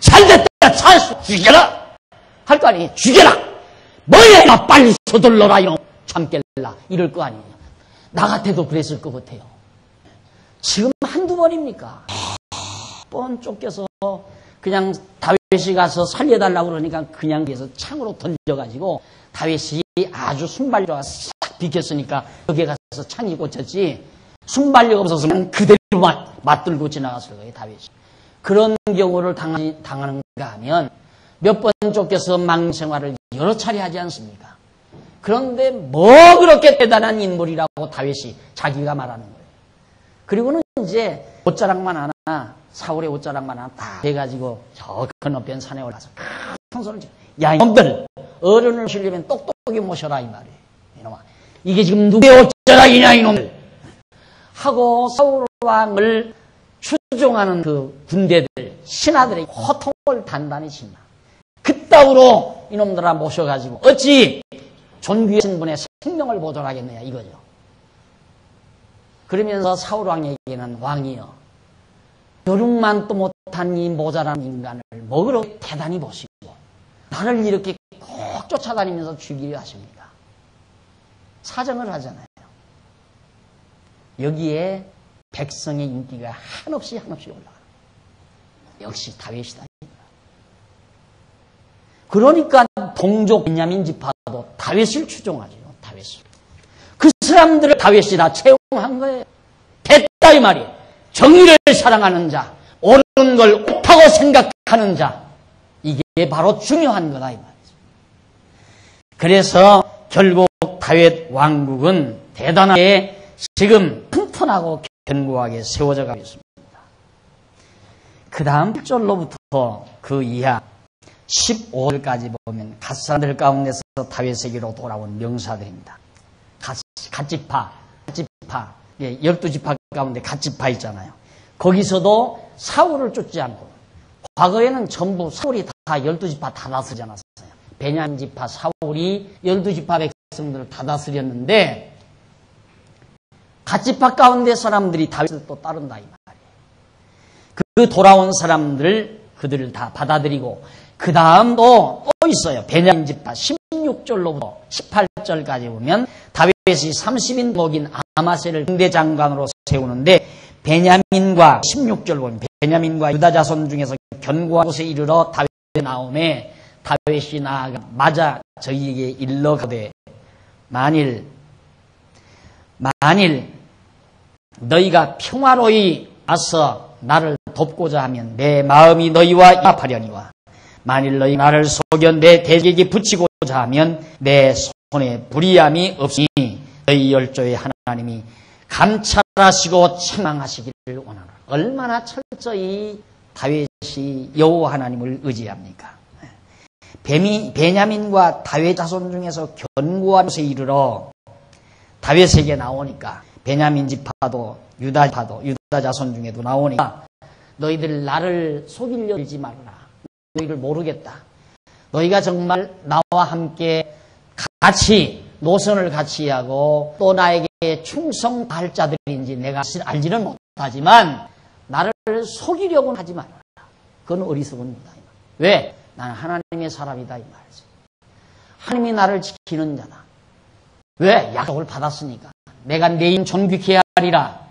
잘됐다 잘 죽여라 할 거 아니에요. 죽여라 뭐야 빨리 서둘러라 이놈 참 깰라 이럴 거 아니에요. 나 같아도 그랬을 것 같아요. 지금 한두 번입니까? 뻔 쫓겨서 그냥 다윗이 가서 살려달라고 그러니까 그냥 그래서 창으로 던져가지고 다윗이 아주 순발력가 싹 비켰으니까 여기에 가서 창이 꽂혔지 순발력 없었으면 그대로 맞들고 지나갔을 거예요. 다윗이. 그런 경우를 당하는가 하면 몇 번 쫓겨서 망생활을 여러 차례 하지 않습니까? 그런데 뭐 그렇게 대단한 인물이라고 다윗이 자기가 말하는 거예요. 그리고는 이제 옷자락만 하나 사울의 옷자락만 하나 딱 해가지고 저 건너편 산에 올라서 큰 소리를 지르고 야 이놈들 어른을 쉬려면 똑똑히 모셔라 이 말이에요. 이놈아 이게 지금 누구의 옷자락이냐 이놈들 하고 사울 왕을 추종하는 그 군대들 신하들의 호통을 단단히 친다. 그따위로 이놈들아 모셔가지고 어찌 존귀의 신분의 생명을 보존하겠느냐 이거죠. 그러면서 사울 왕에게는 왕이여 벼룩만 또 못한 이 모자란 인간을 뭐 그렇게 대단히 보시고 나를 이렇게 꼭 쫓아다니면서 죽이려 하십니까? 사정을 하잖아요. 여기에 백성의 인기가 한없이 올라가요. 역시 다윗이다. 그러니까 동족 베냐민 지파도 다윗을 추종하죠. 다윗을. 그 사람들을 다윗이 다 채용한 거예요. 됐다 이 말이에요. 정의를 사랑하는 자, 옳은 걸 옳다고 생각하는 자, 이게 바로 중요한 거다 이 말이죠. 그래서 결국 다윗 왕국은 대단하게 지금 튼튼하고 견고하게 세워져 가고 있습니다. 그 다음 1절로부터 그 이하 15절까지 보면 갓사람들 가운데서 다윗에게로 돌아온 명사들입니다. 갓지파, 12지파 가운데 갓지파 있잖아요. 거기서도 사울을 쫓지 않고 과거에는 전부 사울이 다 12지파 다 다스리지 않았어요. 베냐민 지파 사울이 12지파 백성들을 다 다스렸는데 갓지파 가운데 사람들이 다윗을 또 따른다 이 말이에요. 그 돌아온 사람들을 그들을 다 받아들이고 그 다음도 또 있어요. 베냐민 지파 16절로부터 18절까지 보면 다윗이 30인 목인 아마세를 군대장관으로 세우는데 베냐민과 16절 보면 베냐민과 유다 자손 중에서 견고한 곳에 이르러 다윗이 나오매 다윗이 나아가 맞아 저희에게 일러가되 만일 너희가 평화로이 와서 나를 돕고자 하면 내 마음이 너희와 연합하려니와 만일 너희 나를 속여 내 대적에게 붙이고자 하면 내 손에 불의함이 없으니 너희 열조의 하나님이 감찰하시고 책망하시기를 원하노라. 얼마나 철저히 다윗이 여호와 하나님을 의지합니까? 베냐민과 다윗 자손 중에서 견고한 곳에 이르러 다윗에게 나오니까 베냐민 지파도 유다 자손 중에도 나오니까 너희들 나를 속이려 들지 말라. 너희를 모르겠다. 너희가 정말 나와 함께 같이 노선을 같이 하고 또 나에게 충성할 자들인지 내가 알지는 못하지만 나를 속이려고는 하지 말라. 그건 어리석은 거다. 왜? 나는 하나님의 사람이다 이 말이지. 하나님이 나를 지키는 자다. 왜? 약속을 받았으니까. 내가 내 인 존귀케 하리라.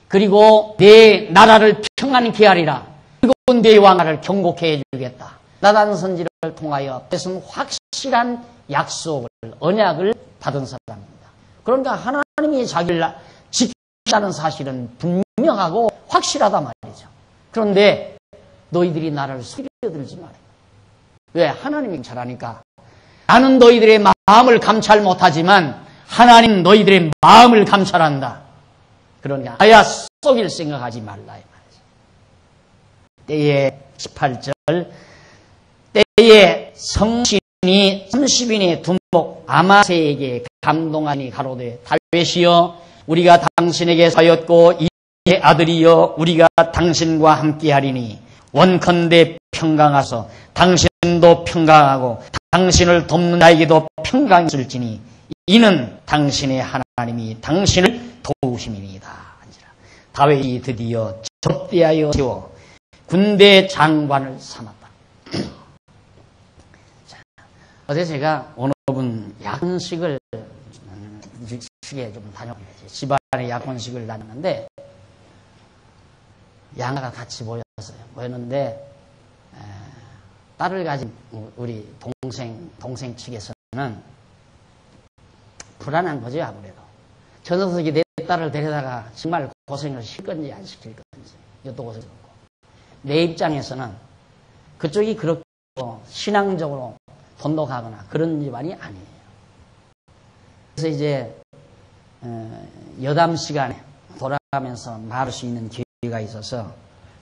그리고 내 나라를 평안케 하리라. 그리고 내 왕을 경고케 해주겠다. 나단 선지를 통하여 무슨 확실한 약속을 언약을 받은 사람입니다. 그러니까 하나님이 자기를 지키다는 사실은 분명하고 확실하다 말이죠. 그런데 너희들이 나를 속여들지 말아요. 왜? 하나님이 잘하니까. 나는 너희들의 마음을 감찰 못하지만 하나님 너희들의 마음을 감찰한다. 그러니까 나야 속일 생각하지 말라 이 말이죠. 때에 18절 때에 성신이 30인의 두목 아마세에게 감동하니 가로되 다윗이여 우리가 당신에게 사였고 이의 아들이여 우리가 당신과 함께하리니 원컨대 평강하소 당신도 평강하고 당신을 돕는 자에게도 평강이 있을지니 이는 당신의 하나님이 당신을 도우심이니이다. 다윗이 드디어 접대하여 세워 군대 장관을 삼았다. 자, 어제 제가 오늘은 약혼식에 좀 다녀왔어요. 집안에 약혼식을 다녔는데 양가가 같이 모였는데 딸을 가진 우리 동생 측에서는 불안한 거죠. 아무래도 저 녀석이 내 딸을 데려다가 정말 고생을 시킬 건지 안 시킬 건지 이것도 고생스럽고 내 입장에서는 그쪽이 그렇게 신앙적으로 돈독하거나 그런 집안이 아니에요. 그래서 이제 여담 시간에 돌아가면서 말할 수 있는 기회가 있어서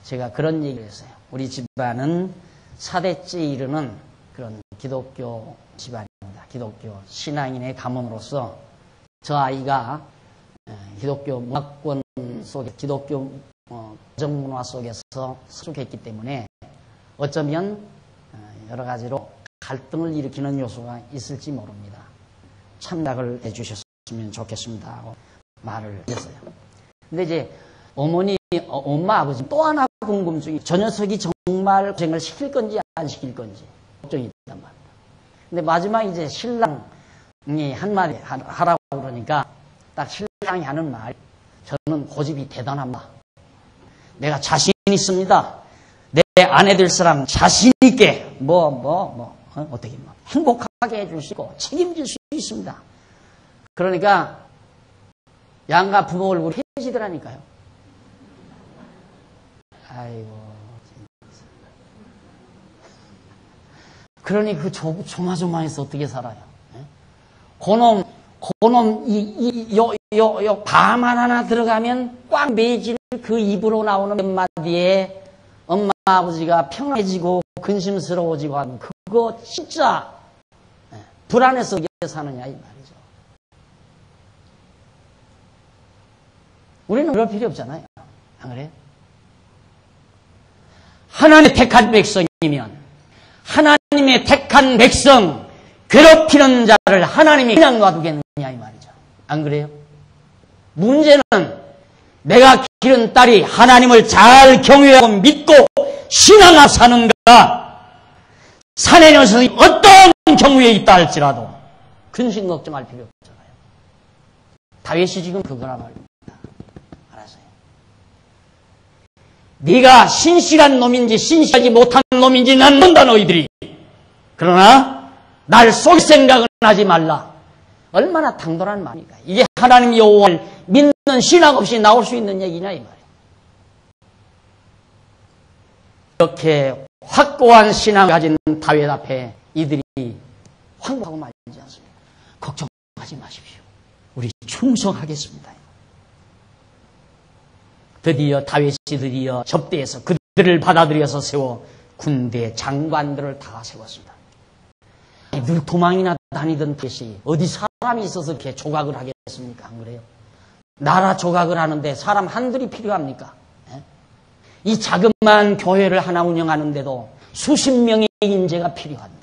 제가 그런 얘기를 했어요. 우리 집안은 4대째 이르는 그런 기독교 집안입니다. 기독교 신앙인의 가문으로서 저 아이가 기독교 문화권 속에 기독교 가정문화 속에서 성숙했기 때문에 어쩌면 여러 가지로 갈등을 일으키는 요소가 있을지 모릅니다. 참작을 해주셨으면 좋겠습니다 하고 말을 했어요. 근데 이제 엄마 아버지 또 하나 궁금증이 저 녀석이 정말 고생을 시킬 건지 안 시킬 건지 걱정이 있단 말이에요. 근데 마지막 이제 신랑이 한마디 하라고 그러니까 딱 신랑이 하는 말, 저는 고집이 대단합니다. 내가 자신 있습니다. 내 아내 될 사람 자신 있게 어떻게 행복하게 해주시고 책임질 수 있습니다. 그러니까 양가 부모 얼굴이 해지더라니까요. 아이고. 그러니 그 조마조마해서 어떻게 살아요? 그놈 밤 하나 들어가면 꽉 매질 그 입으로 나오는 몇 마디에 엄마 아버지가 평안해지고 근심스러워지고 하는 그거 진짜 불안해서 어떻게 사느냐 이 말이죠. 우리는 그럴 필요 없잖아요. 안 그래요? 하나님의 택한 백성이면 하나님의 택한 백성 괴롭히는 자를 하나님이 그냥 놔두겠느냐 이 말이죠. 안 그래요? 문제는 내가 기른 딸이 하나님을 잘 경외하고 믿고 신앙하고 사는가, 사내 녀석이 어떤 경우에 있다 할지라도 근심 걱정할 필요 없잖아요. 다윗이 지금 그거란 말입니다. 알았어요. 네가 신실한 놈인지 신실하지 못한 놈인지 난 모른다 너희들이. 그러나 날 속일 생각은 하지 말라. 얼마나 당돌한 말입니까? 이게 하나님 여호와를 믿는 신앙 없이 나올 수 있는 얘기냐 이 말이에요. 이렇게 확고한 신앙을 가진 다윗 앞에 이들이 황급하고 말지 않습니까? 걱정하지 마십시오. 우리 충성하겠습니다. 드디어 다윗이 드디어 접대해서 그들을 받아들여서 세워 군대 장관들을 다 세웠습니다. 늘 도망이나 다니던 다윗이 어디 사람이 있어서 이렇게 조각을 하겠습니까? 안 그래요? 나라 조각을 하는데 사람 한둘이 필요합니까? 이 자그마한 교회를 하나 운영하는데도 수십 명의 인재가 필요한데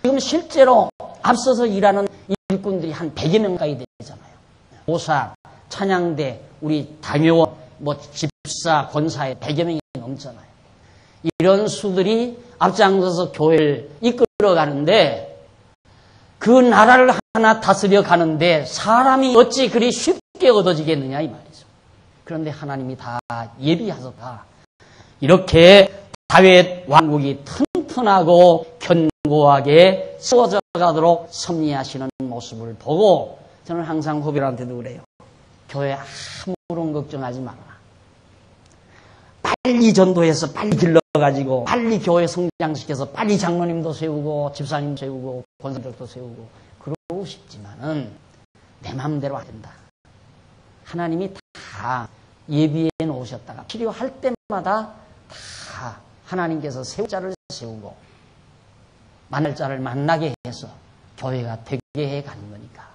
지금 실제로 앞서서 일하는 일꾼들이 한 100여 명 가까이 되잖아요. 모사, 찬양대, 우리 당요원, 집사, 권사에 100여 명이 넘잖아요. 이런 수들이 앞장서서 교회를 이끌어가는데 그 나라를 하나 다스려 가는데 사람이 어찌 그리 쉽게 얻어지겠느냐 이 말이죠. 그런데 하나님이 다 예비하셨다. 이렇게 다윗 왕국이 튼튼하고 견고하게 세워져 가도록 섭리하시는 모습을 보고 저는 항상 후배들한테도 그래요. 교회 아무런 걱정하지 마라. 빨리 전도해서 빨리 길러가지고 빨리 교회 성장시켜서 빨리 장로님도 세우고 집사님 세우고 권사들도 세우고 그러고 싶지만은 내 마음대로 안 된다. 하나님이 다 예비해 놓으셨다가 필요할 때마다 다 하나님께서 세울 자를 세우고 만날 자를 만나게 해서 교회가 되게 해 가는 거니까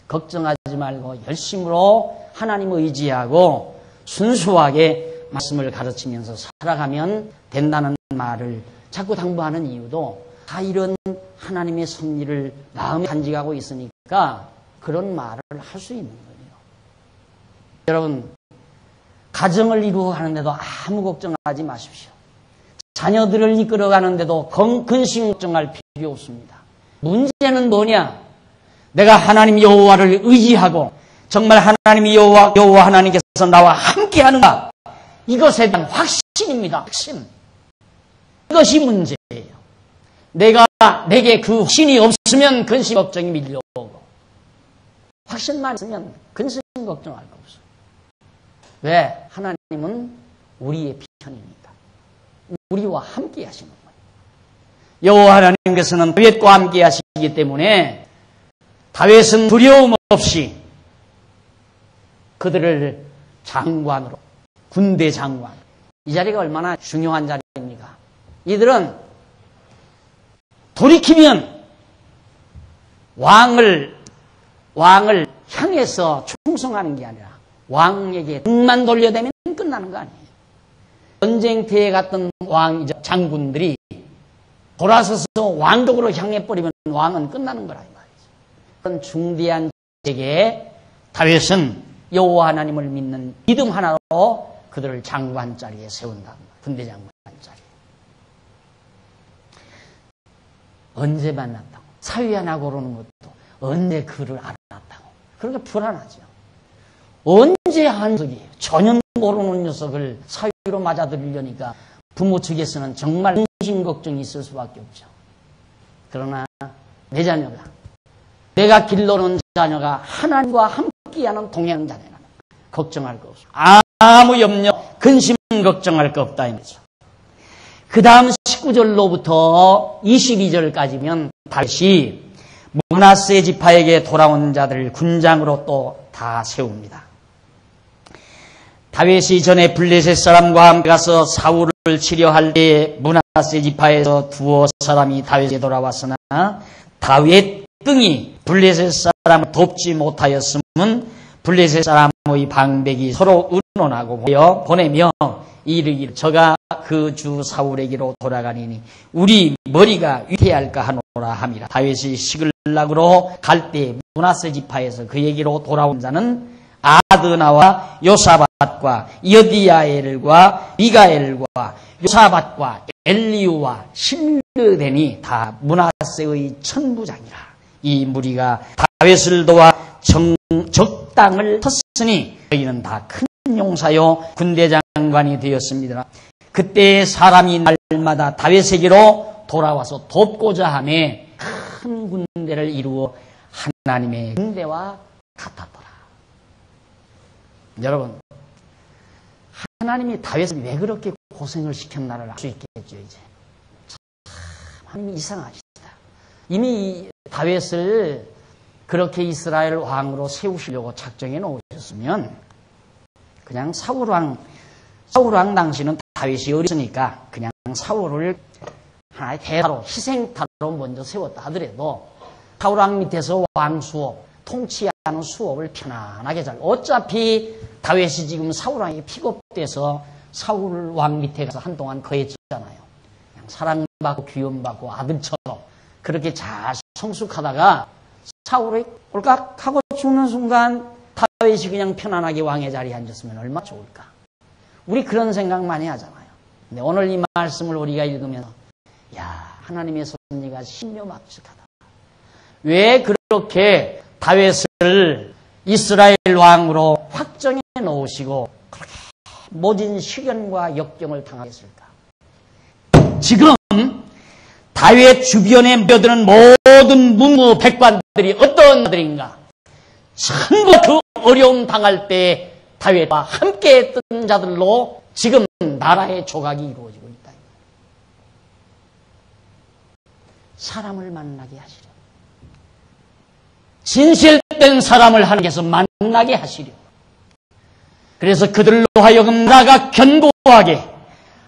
걱정하지 말고 열심으로 하나님 의지하고 순수하게 말씀을 가르치면서 살아가면 된다는 말을 자꾸 당부하는 이유도 다 이런 하나님의 섭리를 마음에 간직하고 있으니까 그런 말을 할 수 있는 거예요. 여러분, 가정을 이루어가는데도 아무 걱정하지 마십시오. 자녀들을 이끌어가는데도 근심 걱정할 필요 없습니다. 문제는 뭐냐? 내가 하나님 여호와를 의지하고 정말 하나님 여호와 하나님께서 나와 함께하는가? 이것에 대한 확신입니다. 확신. 이것이 문제예요. 내게 그 확신이 없으면 근심 걱정이 밀려오고 확신만 있으면 근심 걱정할 거 없어요. 왜? 하나님은 우리의 편이니까. 우리와 함께 하시는 거예요. 여호와 하나님께서는 다윗과 함께 하시기 때문에 다윗은 두려움 없이 그들을 장관으로, 군대 장관. 이 자리가 얼마나 중요한 자리입니까? 이들은 돌이키면 왕을 향해서 충성하는 게 아니라 왕에게 등만 돌려대면 끝나는 거 아니에요. 전쟁터에 갔던 장군들이 돌아서서 왕족으로 향해버리면 왕은 끝나는 거라 이 말이죠. 그런 중대한 책에 다윗은 여호와 하나님을 믿는 믿음 하나로 그들을 장관 자리에 세운다. 군대 장관 자리에. 언제 만났다고? 사위 하나 고르는 것도 언제 그를 알았다고. 그러니까 불안하죠. 언제 한 녀석이에요. 전혀 모르는 녀석을 사위로 맞아들이려니까 부모 측에서는 정말 근심 걱정이 있을 수밖에 없죠. 그러나 내 자녀가, 내가 길러놓은 자녀가 하나님과 함께하는 동행자녀라면 걱정할 거 없어. 아무 염려, 근심 걱정할 거 없다 이 말이죠. 그 다음 19절로부터 22절까지면 다시 므낫세 지파에게 돌아온 자들을 군장으로 또 다 세웁니다. 다윗이 전에 블레셋 사람과 함께 가서 사울을 치려할 때에 므낫세 지파에서 두어 사람이 다윗에 돌아왔으나 다윗 등이 블레셋 사람을 돕지 못하였음은 블레셋 사람의 방백이 서로 의논하고 보내며 이르기를 저가 그 주 사울에게로 돌아가니니 우리 머리가 위태할까 하노라 함이라. 다윗이 시글락으로 갈 때 므낫세 지파에서 그에게로 돌아온 자는 아드나와 요사밧과 여디야엘과 미가엘과 요사밧과 엘리우와 실르덴이 다 므낫세의 천부장이라. 이 무리가 다윗을 도와 적당을 텄으니 저희는 다 큰 용사요 군대 장관이 되었습니다. 그때 사람이 날마다 다윗에게로 돌아와서 돕고자 하며 큰 군대를 이루어 하나님의 군대와 같았더라. 여러분, 하나님이 다윗을 왜 그렇게 고생을 시켰나를 알 수 있겠죠. 이제 참 하나님이 이상하시다. 이미 다윗을 그렇게 이스라엘 왕으로 세우시려고 작정해 놓으셨으면 그냥 사울왕 당시는 다윗이 어렸으니까 그냥 사울을 하나의 대사로 희생타로 먼저 세웠다 하더라도 사울왕 밑에서 왕수업 통치하는 수업을 편안하게 잘 어차피 다윗이 지금 사울왕에게 픽업돼서 사울왕 밑에 가서 한동안 거했잖아요. 그냥 사랑받고 귀염받고 아들처럼 그렇게 잘 성숙하다가 사울이 꼴깍하고 죽는 순간 다윗이 그냥 편안하게 왕의 자리에 앉았으면 얼마나 좋을까. 우리 그런 생각 많이 하잖아요. 근데 오늘 이 말씀을 우리가 읽으면 야, 하나님의 섭리가 신묘막측하다. 왜 그렇게 다윗을 이스라엘 왕으로 확정해 놓으시고 그렇게 모진 시련과 역경을 당하겠을까? 지금 다윗 주변에 모여드는 모든 문무 백관들이 어떤 자들인가? 전부 그 어려움 당할 때 다윗과 함께 했던 자들로 지금 나라의 조각이 이루어지고 있다. 사람을 만나게 하시려. 진실된 사람을 하나님께서 만나게 하시려. 그래서 그들로 하여금 나라가 견고하게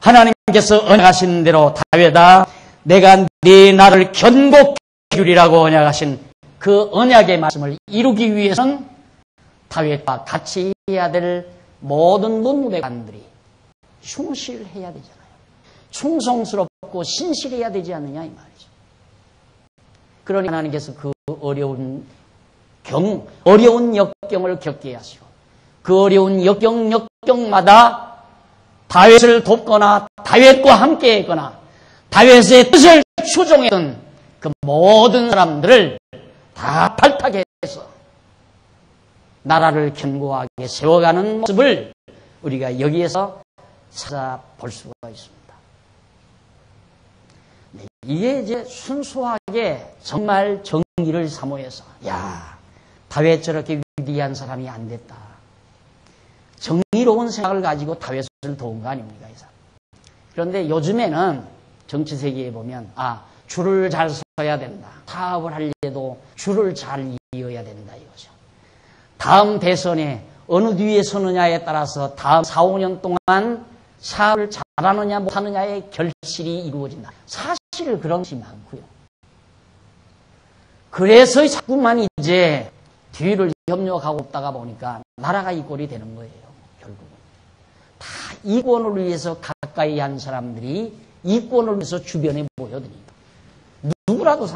하나님께서 언약하신 대로 다윗아 내가 네 나라를 견고케 해주리라고 언약하신 그 언약의 말씀을 이루기 위해서는 다윗과 같이 해야 될 모든 문무백관들이 충실해야 되잖아요. 충성스럽고 신실해야 되지 않느냐 이 말이죠. 그러니 하나님께서 그 어려운 역경을 겪게 하시고 그 어려운 역경마다 다윗을 돕거나 다윗과 함께 했거나 다윗의 뜻을 추종했던 그 모든 사람들을 다 발탁해서 나라를 견고하게 세워가는 모습을 우리가 여기에서 찾아볼 수가 있습니다. 이게 이제 순수하게 정말 정의를 사모해서 야, 다윗 저렇게 위대한 사람이 안 됐다. 정의로운 생각을 가지고 다윗을 도운 거 아닙니까? 그런데 요즘에는 정치 세계에 보면 줄을 잘 서야 된다. 사업을 하려도 줄을 잘 이어야 된다 이거죠. 다음 대선에 어느 뒤에 서느냐에 따라서 다음 4, 5년 동안 사업을 잘하느냐 못하느냐의 결실이 이루어진다. 사실 그런 것이 많고요. 그래서 자꾸만 이제 뒤를 협력하고 있다가 보니까 나라가 이 꼴이 되는 거예요. 결국은. 다 이권을 위해서 가까이 한 사람들이 이권을 위해서 주변에 모여드립니다. 누구라도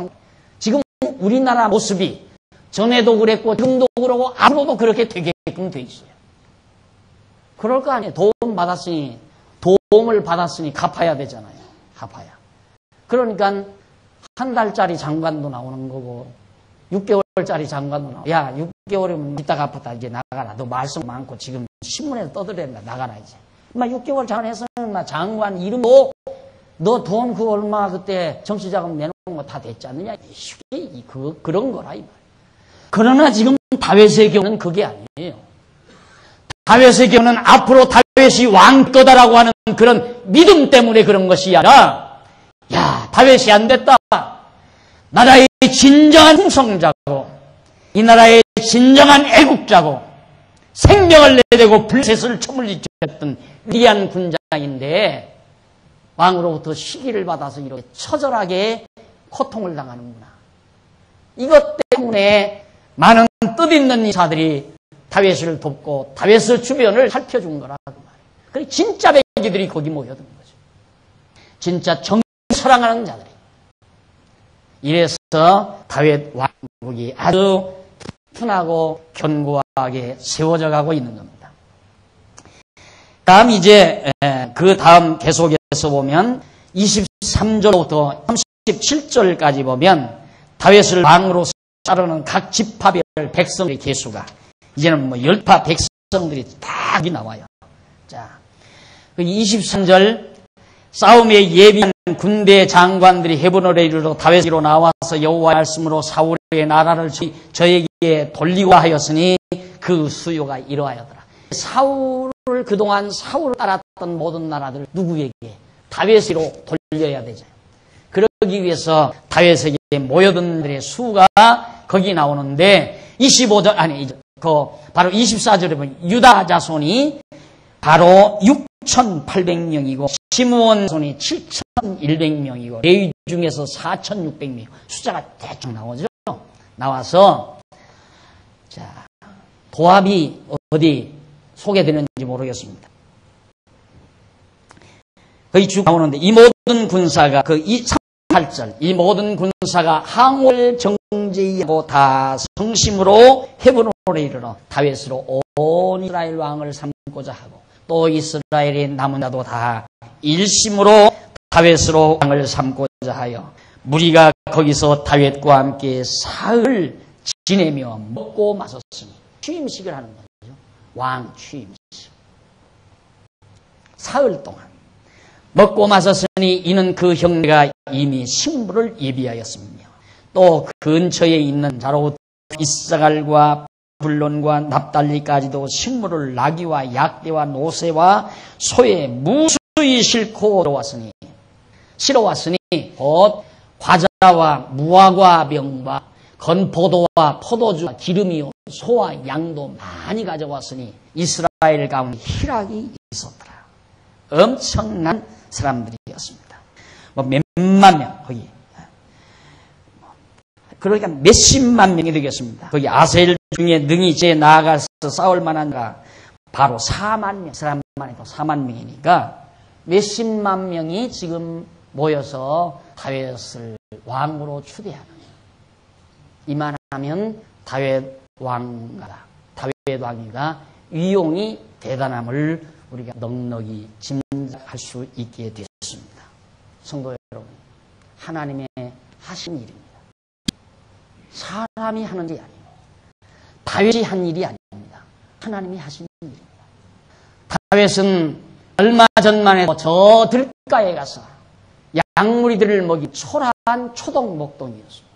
지금 우리나라 모습이 전에도 그랬고 지금도 그러고 앞으로도 그렇게 되게끔 돼 있어요. 그럴 거 아니에요. 도움을 받았으니 갚아야 되잖아요. 갚아야. 그러니까 한 달짜리 장관도 나오는 거고 6개월짜리 장관도 나오고 야 6개월이면 이따 갚았다 이제 나가라. 너 말씀 많고 지금 신문에서 떠들어댄다. 나가라 이제. 6개월 장관에서는 장관 이름도 너 돈 그 얼마 그때 정치자금 내놓은 거 다 됐지 않느냐. 그런 거라 이 말. 그러나 지금 다윗의 경우는 그게 아니에요. 다윗의 경우는 앞으로 다윗이 왕 거다라고 하는 그런 믿음 때문에 그런 것이 아니라 야 다윗이 안 됐다. 나라의 진정한 충성자고 이 나라의 진정한 애국자고 생명을 내대고 불셋을 쳐물리쳤던 위대한 군장인데 왕으로부터 시기를 받아서 이렇게 처절하게 고통을 당하는구나. 이것 때문에 많은 뜻있는 이사들이 다윗을 돕고 다윗의 주변을 살펴준 거라고 말해요. 그래 진짜 백기들이 거기 모여든 거죠. 진짜 정의를 사랑하는 자들이. 이래서 다윗 왕국이 아주 튼튼하고 견고하게 세워져 가고 있는 겁니다. 다음 이제 그 다음 계속해서 보면 23절부터 37절까지 보면 다윗을 왕으로 자르는 각 지파별 백성의 개수가 이제는 뭐 열파 백성들이 다 여기 나와요. 자, 23절 싸움에 예비한 군대 장관들이 헤브론에 이르러 다윗으로 나와서 여호와의 말씀으로 사울의 나라를 저에게 돌리고 하였으니 그 수요가 이러하였더라. 사울을 그동안 사울을 따랐던 모든 나라들 누구에게? 다윗으로 돌려야 되죠. 그러기 위해서 다윗에게 모여든 들의 수가 거기 나오는데 25절 바로 24절에 보면 유다 자손이 바로 6,800명이고 시므온 자손이 7,100명이고 레위 중에서 4,600명 숫자가 대충 나오죠. 나와서 자 도합이 어디 소개되는지 모르겠습니다. 거기 쭉 나오는데 이 모든 군사가 그 38절 이 모든 군사가 항월 정제하고 다 성심으로 헤브론에 이르러 다윗으로 온 이스라엘 왕을 삼고자 하고 또 이스라엘의 남은 자도 다 일심으로 다윗으로 왕을 삼고자 하여 무리가 거기서 다윗과 함께 사흘 지내며 먹고 마셨으니 취임식을 하는 거죠. 왕 취임식. 사흘 동안 먹고 마셨으니 이는 그 형제가 이미 식물을 예비하였으며 또 근처에 있는 자로 이스갈과 불론과 납달리까지도 식물을 나귀와 약대와 노새와 소에 무수히 싣고 실어왔으니 곧 과자와 무화과 병과 건포도와 포도주와 기름이요 소와 양도 많이 가져왔으니 이스라엘 가운데 희락이 있었더라. 엄청난 사람들이었습니다. 뭐 몇만 명 거기 그러니까 몇십만 명이 되겠습니다. 거기 아셀 중에 능히 이제 나아가서 싸울 만한 가 바로 4만 명, 사람만 해도 4만 명이니까 몇십만 명이 지금 모여서 다윗을 왕으로 추대하는 이만하면 다윗 왕위가 위용이 대단함을 우리가 넉넉히 짐작할 수 있게 되었습니다. 성도 여러분, 하나님의 하신 일입니다. 사람이 하는 일이 아니고 다윗이 한 일이 아닙니다. 하나님이 하신 일입니다. 다윗은 얼마 전만 해도 저 들가에 가서 양무리들을 먹인 초라한 초동 목동이었습니다.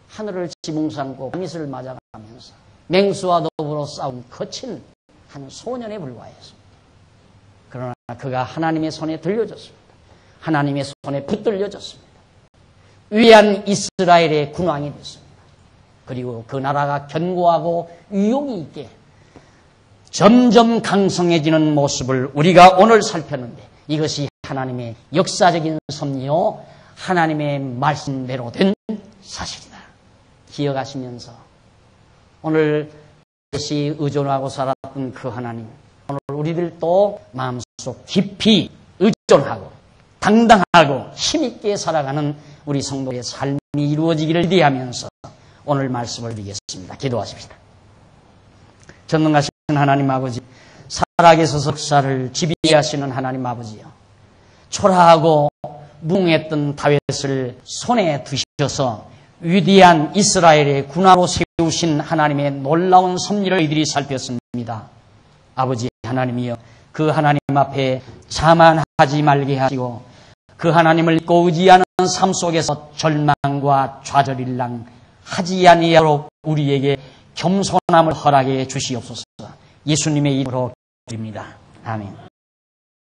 하늘을 지붕 삼고 밤이슬을 맞아가면서 맹수와 더불어 싸운 거친 한 소년에 불과했습니다. 그러나 그가 하나님의 손에 들려졌습니다. 하나님의 손에 붙들려졌습니다. 위대한 이스라엘의 군왕이 됐습니다. 그리고 그 나라가 견고하고 위용이 있게 점점 강성해지는 모습을 우리가 오늘 살폈는데 이것이 하나님의 역사적인 섭리요 하나님의 말씀대로 된 사실이다. 기억하시면서 오늘 이것이 의존하고 살았던 그 하나님 오늘 우리들도 마음속 깊이 의존하고 당당하고 힘있게 살아가는 우리 성도의 삶이 이루어지기를 기대하면서 오늘 말씀을 드리겠습니다. 기도하십시다. 전능하신 하나님 아버지, 살아계셔서 역사를 지배하시는 하나님 아버지요, 초라하고 무능했던 다윗을 손에 드셔서 위대한 이스라엘의 군화로 세우신 하나님의 놀라운 섭리를 이들이 살폈습니다. 아버지 하나님이여, 그 하나님 앞에 자만하지 말게 하시고 그 하나님을 믿고 의지하는 삶 속에서 절망과 좌절일랑 하지 아니하도록 우리에게 겸손함을 허락해 주시옵소서. 예수님의 이름으로 드립니다. 아멘.